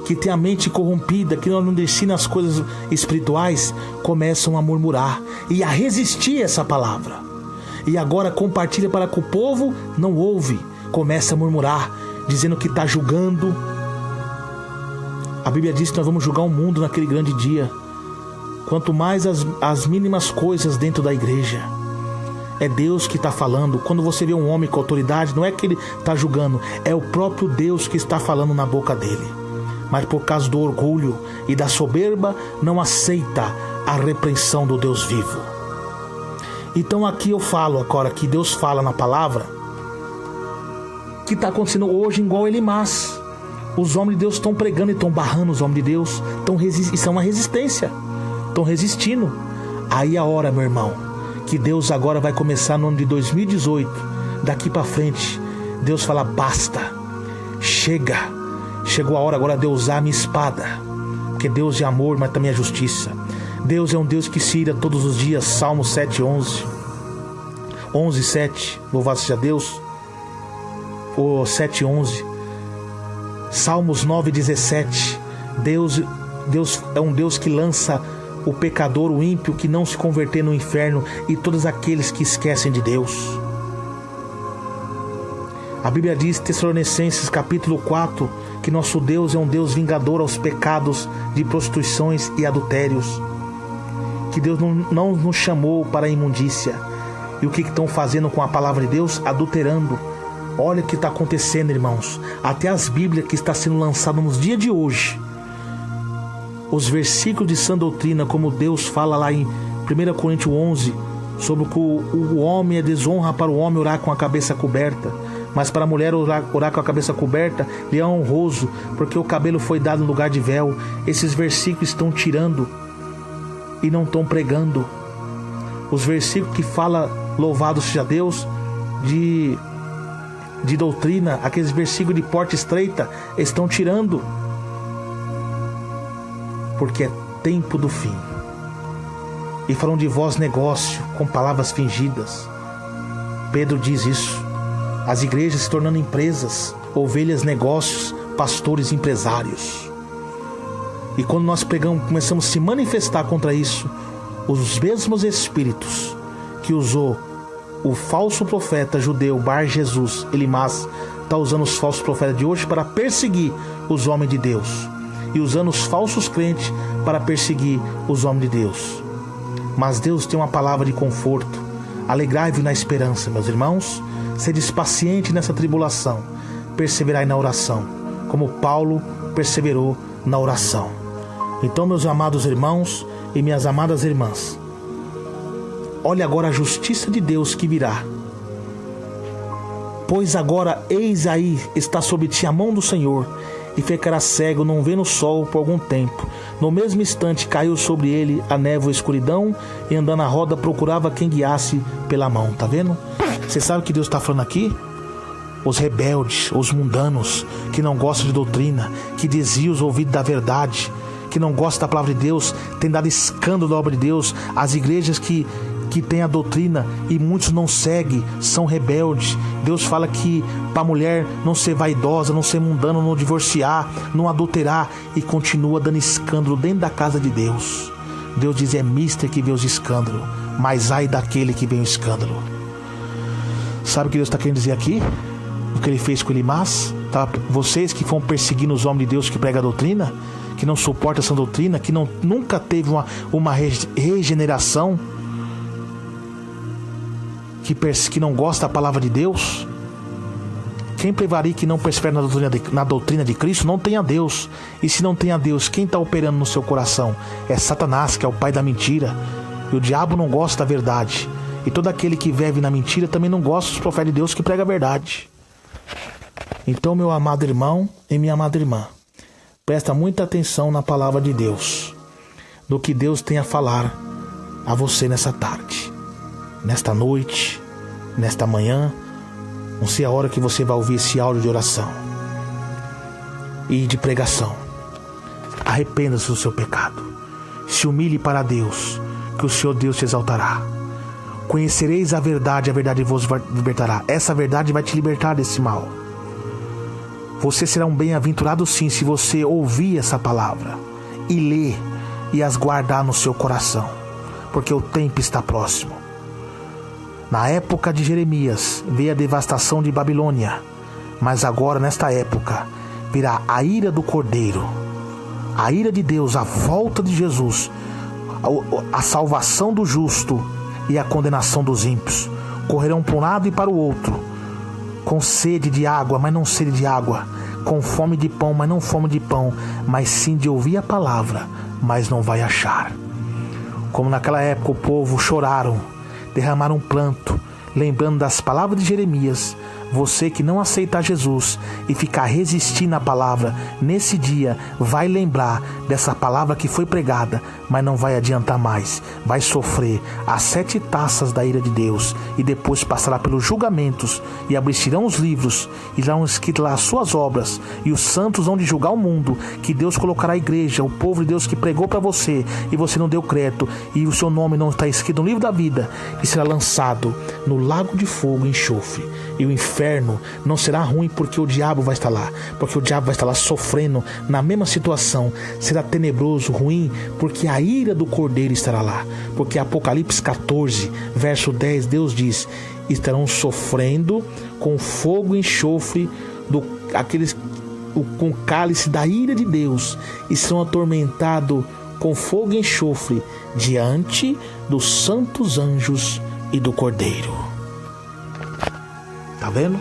que tem a mente corrompida, que não destina as coisas espirituais, começam a murmurar e a resistir a essa palavra. E agora compartilha para que o povo não ouve, começa a murmurar, dizendo que está julgando. A Bíblia diz que nós vamos julgar o mundo naquele grande dia. Quanto mais as mínimas coisas dentro da igreja. É Deus que está falando. Quando você vê um homem com autoridade, não é que ele está julgando, é o próprio Deus que está falando na boca dele. Mas por causa do orgulho e da soberba, não aceita a repreensão do Deus vivo. Então aqui eu falo agora, que Deus fala na palavra, que está acontecendo hoje igual Elimás. Os homens de Deus estão pregando e estão barrando os homens de Deus. Isso é uma resistência. Estão resistindo. Aí a hora, meu irmão, que Deus agora vai começar no ano de 2018, daqui para frente, Deus fala, basta, chega, chegou a hora agora de eu usar a minha espada, porque Deus é amor, mas também é justiça. Deus é um Deus que se ira todos os dias. Salmo 7:11, 11:7, louvado seja Deus, ou 7:11, Salmos 9:17, Deus é um Deus que lança o pecador, o ímpio, que não se converter no inferno, e todos aqueles que esquecem de Deus. A Bíblia diz, Tessalonicenses capítulo 4, que nosso Deus é um Deus vingador aos pecados de prostituições e adultérios, que Deus não nos chamou para a imundícia. E o que estão fazendo com a palavra de Deus? Adulterando. Olha o que está acontecendo, irmãos. Até as Bíblias que está sendo lançadas nos dias de hoje, os versículos de sã doutrina, como Deus fala lá em 1 Coríntios 11, sobre que o homem é desonra para o homem orar com a cabeça coberta, mas para a mulher orar com a cabeça coberta lhe é honroso, porque o cabelo foi dado no lugar de véu. Esses versículos estão tirando e não estão pregando. Os versículos que fala louvado seja Deus de doutrina, aqueles versículos de porta estreita, estão tirando, porque é tempo do fim. E falam de voz negócio, com palavras fingidas. Pedro diz isso. As igrejas se tornando empresas, ovelhas negócios, pastores empresários. E quando nós pregamos, começamos a se manifestar contra isso, os mesmos espíritos que usou o falso profeta judeu Bar Jesus, Elimás, está usando os falsos profetas de hoje para perseguir os homens de Deus, e usando os falsos crentes para perseguir os homens de Deus. Mas Deus tem uma palavra de conforto. Alegrai-vos na esperança, meus irmãos. Sedes paciente nessa tribulação, perseverai na oração, como Paulo perseverou na oração. Então, meus amados irmãos e minhas amadas irmãs, olhe agora a justiça de Deus que virá. Pois agora, eis aí, está sobre ti a mão do Senhor, e ficará cego, não vendo o sol por algum tempo. No mesmo instante caiu sobre ele a névoa e a escuridão, e andando à roda procurava quem guiasse pela mão. Tá vendo? Você sabe o que Deus está falando aqui? Os rebeldes, os mundanos, que não gostam de doutrina, que desviam os ouvidos da verdade, que não gostam da palavra de Deus, tem dado escândalo da obra de Deus. As igrejas que tem a doutrina e muitos não seguem, são rebeldes. Deus fala que para a mulher não ser vaidosa, não ser mundana, não divorciar, não adulterar, e continua dando escândalo dentro da casa de Deus. Deus diz, é mister que vê os escândalos, mas ai daquele que vê o escândalo. Sabe o que Deus está querendo dizer aqui? O que ele fez com Elimás? Tá? Vocês que vão perseguindo os homens de Deus que pregam a doutrina, que não suportam essa doutrina, que nunca teve uma regeneração, que não gosta da palavra de Deus, Quem prevarica e não persevera na doutrina de Cristo não tem a Deus. E se não tem a Deus, quem está operando no seu coração? É Satanás, que é o pai da mentira. E o diabo não gosta da verdade. E todo aquele que vive na mentira também não gosta dos profetas de Deus que pregam a verdade. Então, meu amado irmão e minha amada irmã, presta muita atenção na palavra de Deus, do que Deus tem a falar a você nessa tarde, nesta noite, nesta manhã. Não sei a hora que você vai ouvir esse áudio de oração e de pregação. Arrependa-se do seu pecado. Se humilhe para Deus, que o Senhor Deus te exaltará. Conhecereis a verdade vos libertará. Essa verdade vai te libertar desse mal. Você será um bem-aventurado sim, se você ouvir essa palavra e ler e as guardar no seu coração, porque o tempo está próximo. Na época de Jeremias veio a devastação de Babilônia, mas agora, nesta época, virá a ira do Cordeiro, a ira de Deus, a volta de Jesus, a salvação do justo e a condenação dos ímpios. Correrão para um lado e para o outro, com sede de água, mas não sede de água, com fome de pão, mas não fome de pão, mas sim de ouvir a palavra, mas não vai achar. Como naquela época o povo choraram, derramaram pranto, lembrando das palavras de Jeremias. Você que não aceitar Jesus e ficar resistindo à palavra, nesse dia vai lembrar dessa palavra que foi pregada, mas não vai adiantar mais. Vai sofrer as 7 taças da ira de Deus e depois passará pelos julgamentos e abrirão os livros e irão escritas lá as suas obras, e os santos vão de julgar o mundo, que Deus colocará a igreja, o povo de Deus que pregou para você e você não deu crédito, e o seu nome não está escrito no livro da vida, e será lançado no lago de fogo e enxofre. E o inferno não será ruim porque o diabo vai estar lá, porque o diabo vai estar lá sofrendo na mesma situação. Será tenebroso, ruim, porque a ira do Cordeiro estará lá. Porque Apocalipse 14, verso 10, Deus diz: estarão sofrendo com fogo e enxofre com o cálice da ira de Deus, e serão atormentados com fogo e enxofre diante dos santos anjos e do Cordeiro. Tá vendo?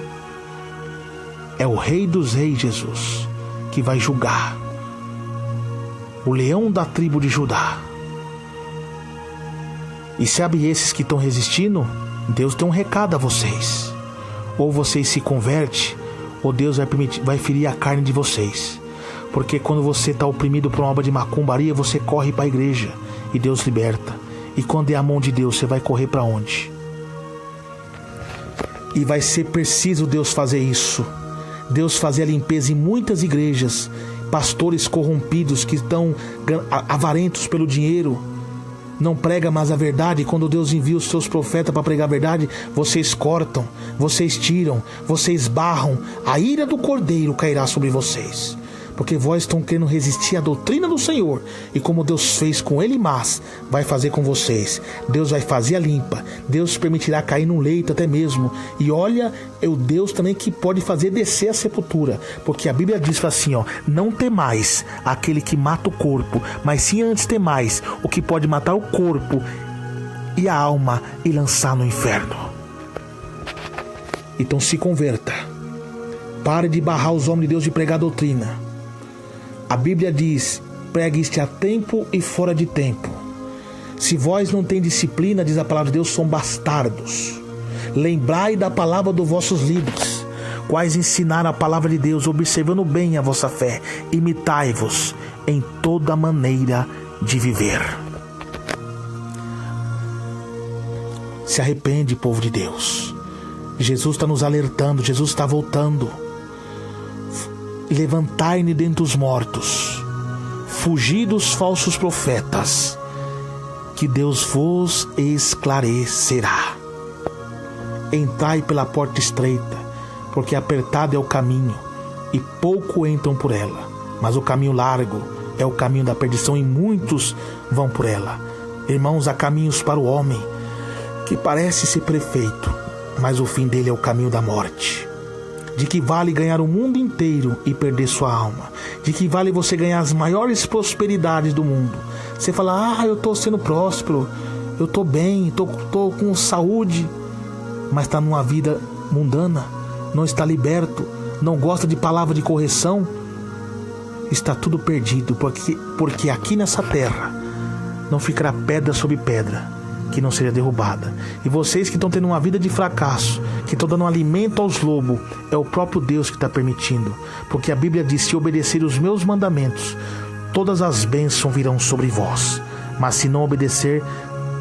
É o Rei dos Reis, Jesus, que vai julgar. O leão da tribo de Judá. E sabe, esses que estão resistindo, Deus tem um recado a vocês. Ou vocês se convertem, ou Deus vai ferir a carne de vocês. Porque quando você está oprimido por uma obra de macumbaria, você corre para a igreja e Deus liberta. E quando é a mão de Deus, você vai correr para onde? E vai ser preciso Deus fazer isso. Deus fazer a limpeza em muitas igrejas. Pastores corrompidos que estão avarentos pelo dinheiro, não prega mais a verdade. Quando Deus envia os seus profetas para pregar a verdade, vocês cortam, vocês tiram, vocês barram. A ira do Cordeiro cairá sobre vocês, porque vós estão querendo resistir à doutrina do Senhor. E como Deus fez com Elimás, vai fazer com vocês. Deus vai fazer a limpa. Deus permitirá cair num leito até mesmo. E olha, é o Deus também que pode fazer descer a sepultura. Porque a Bíblia diz assim, não temais aquele que mata o corpo, mas sim antes temais o que pode matar o corpo e a alma e lançar no inferno. Então se converta. Pare de barrar os homens de Deus de pregar a doutrina. A Bíblia diz: pregue-este a tempo e fora de tempo. Se vós não tem disciplina, diz a palavra de Deus, são bastardos. Lembrai da palavra dos vossos livros, quais ensinaram a palavra de Deus, observando bem a vossa fé. Imitai-vos em toda maneira de viver. Se arrepende, povo de Deus. Jesus está nos alertando, Jesus está voltando. Levantai-ne dentre os mortos, fugi dos falsos profetas, que Deus vos esclarecerá. Entrai pela porta estreita, porque apertado é o caminho, e pouco entram por ela. Mas o caminho largo é o caminho da perdição, e muitos vão por ela. Irmãos, há caminhos para o homem que parece ser perfeito, mas o fim dele é o caminho da morte. De que vale ganhar o mundo inteiro e perder sua alma? De que vale você ganhar as maiores prosperidades do mundo? Você fala, eu estou sendo próspero, eu estou bem, estou com saúde, mas está numa vida mundana, não está liberto, não gosta de palavra de correção, está tudo perdido, porque aqui nessa terra não ficará pedra sobre pedra que não seja derrubada. E vocês que estão tendo uma vida de fracasso, que estão dando alimento aos lobos, é o próprio Deus que está permitindo, porque a Bíblia diz: se obedecer os meus mandamentos, todas as bênçãos virão sobre vós, mas se não obedecer,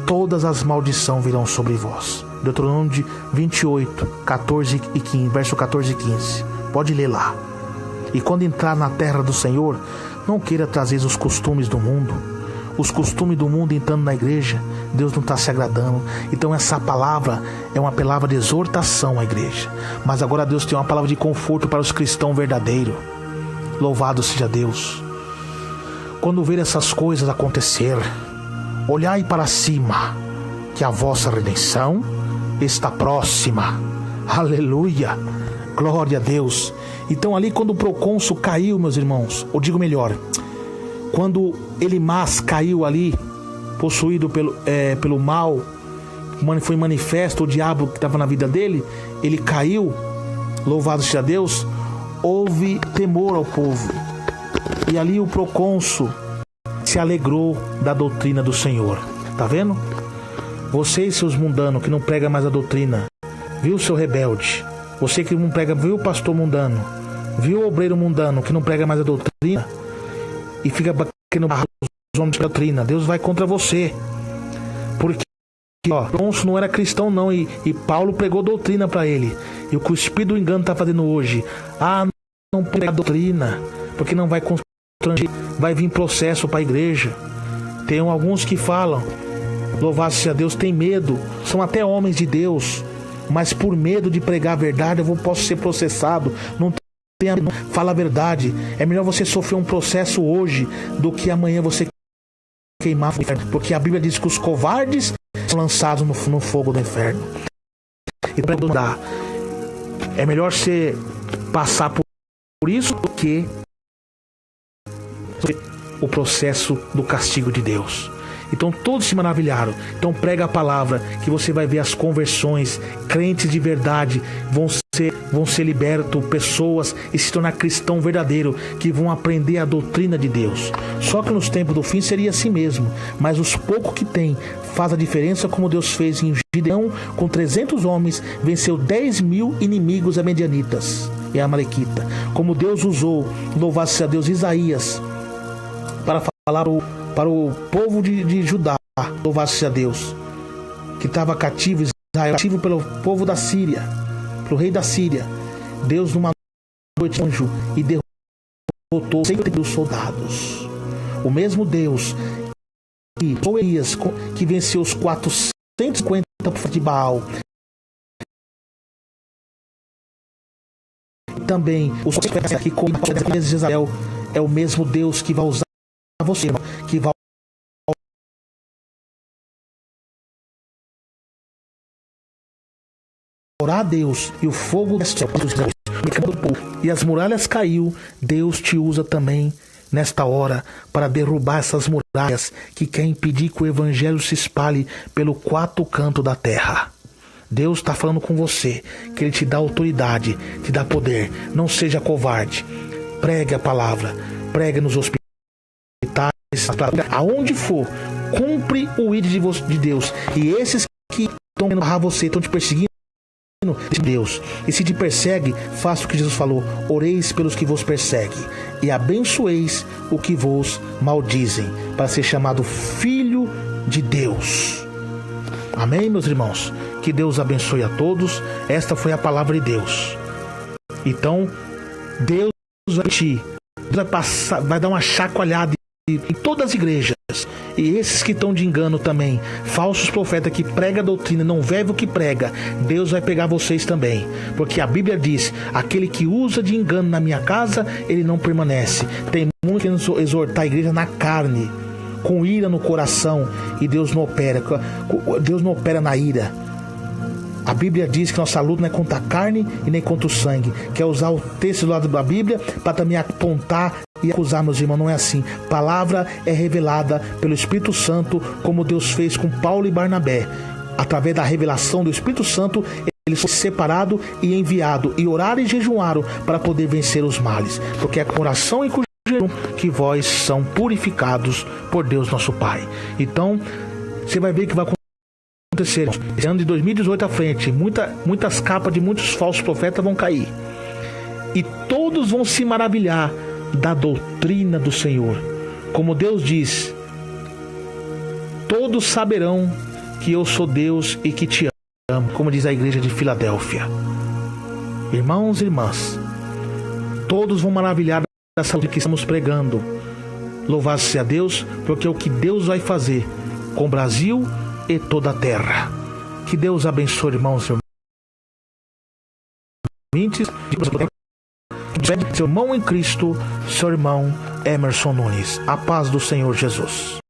todas as maldições virão sobre vós. Deuteronômio 28, 14 e 15, verso 14 e 15. Pode ler lá. E quando entrar na terra do Senhor, não queira trazer os costumes do mundo. Os costumes do mundo entrando na igreja, Deus não está se agradando. Então essa palavra é uma palavra de exortação à igreja. Mas agora Deus tem uma palavra de conforto para os cristãos verdadeiros. Louvado seja Deus. Quando ver essas coisas acontecer, olhai para cima, que a vossa redenção está próxima. Aleluia, glória a Deus. Então ali quando o procônsul caiu, meus irmãos, ou digo melhor, quando Elimas caiu ali, possuído pelo mal, foi manifesto o diabo que estava na vida dele, ele caiu, louvado seja Deus, houve temor ao povo. E ali o procônsul se alegrou da doutrina do Senhor. Tá vendo? Vocês, seus mundanos, que não pregam mais a doutrina, viu, seu rebelde? Você que não prega, viu, o pastor mundano? Viu, o obreiro mundano, que não prega mais a doutrina? E fica batendo os homens da doutrina. Deus vai contra você. Porque, ó, Alonso não era cristão não, e Paulo pregou doutrina para ele. E o que o espírito do engano está fazendo hoje? Não prega a doutrina, porque não vai constranger, vai vir processo para a igreja. Tem alguns que falam, louvado seja Deus, tem medo, são até homens de Deus, mas por medo de pregar a verdade, eu posso ser processado. Não fala a verdade. É melhor você sofrer um processo hoje do que amanhã você queimar no inferno, porque a Bíblia diz que os covardes são lançados no fogo do inferno. E para dar, é melhor você passar por isso do que o processo do castigo de Deus. Então todos se maravilharam. Então prega a palavra, que você vai ver as conversões. Crentes de verdade vão ser libertos, pessoas, e se tornar cristão verdadeiro, que vão aprender a doutrina de Deus. Só que nos tempos do fim seria assim mesmo, mas os poucos que tem faz a diferença, como Deus fez em Gideão. Com 300 homens venceu 10.000 inimigos amedianitas e amalequita. Como Deus usou, louvado seja Deus, Isaías para falar para o povo de Judá, louvado seja Deus, que estava cativo, Israel cativo pelo povo da Síria, pelo rei da Síria. Deus numa noite anjo e derrotou 100.000 soldados. O mesmo Deus que Elias, que venceu os 450 de Baal, também os que com de Israel, é o mesmo Deus que vai usar você, que vai orar a Deus, e o fogo desceu e as muralhas caiu. Deus te usa também nesta hora para derrubar essas muralhas que quer impedir que o evangelho se espalhe pelo quatro canto da terra. Deus está falando com você, que Ele te dá autoridade, te dá poder. Não seja covarde. Pregue a palavra, pregue nos hospitais, aonde for, cumpre o ídolo de Deus. E esses que estão querendo barrar você, estão te perseguindo, Deus. E se te persegue, faça o que Jesus falou: oreis pelos que vos perseguem e abençoeis o que vos maldizem, para ser chamado filho de Deus. Amém, meus irmãos? Que Deus abençoe a todos. Esta foi a palavra de Deus. Então, Deus vai dar uma chacoalhada em todas as igrejas. E esses que estão de engano também, falsos profetas que pregam a doutrina, não vê o que prega, Deus vai pegar vocês também. Porque a Bíblia diz: aquele que usa de engano na minha casa, ele não permanece. Tem muito que exortar a igreja na carne, com ira no coração, e Deus não opera na ira. A Bíblia diz que nossa luta não é contra a carne e nem contra o sangue. Quer usar o texto do lado da Bíblia para também apontar e acusar, meus irmãos? Não é assim. Palavra é revelada pelo Espírito Santo, como Deus fez com Paulo e Barnabé. Através da revelação do Espírito Santo, eles foram separados e enviados, e oraram e jejuaram para poder vencer os males, porque é com oração e com jejum que vós são purificados por Deus nosso Pai. Então, você vai ver que vai acontecer. Esse ano de 2018 à frente, muitas capas de muitos falsos profetas vão cair. E todos vão se maravilhar da doutrina do Senhor. Como Deus diz, todos saberão que eu sou Deus e que te amo, como diz a igreja de Filadélfia. Irmãos e irmãs, todos vão maravilhar dessa doutrina que estamos pregando. Louvado seja Deus, porque é o que Deus vai fazer com o Brasil e toda a terra. Que Deus abençoe, irmãos e ouvintes. Seu irmão em Cristo, seu irmão Emerson Nunes. A paz do Senhor Jesus.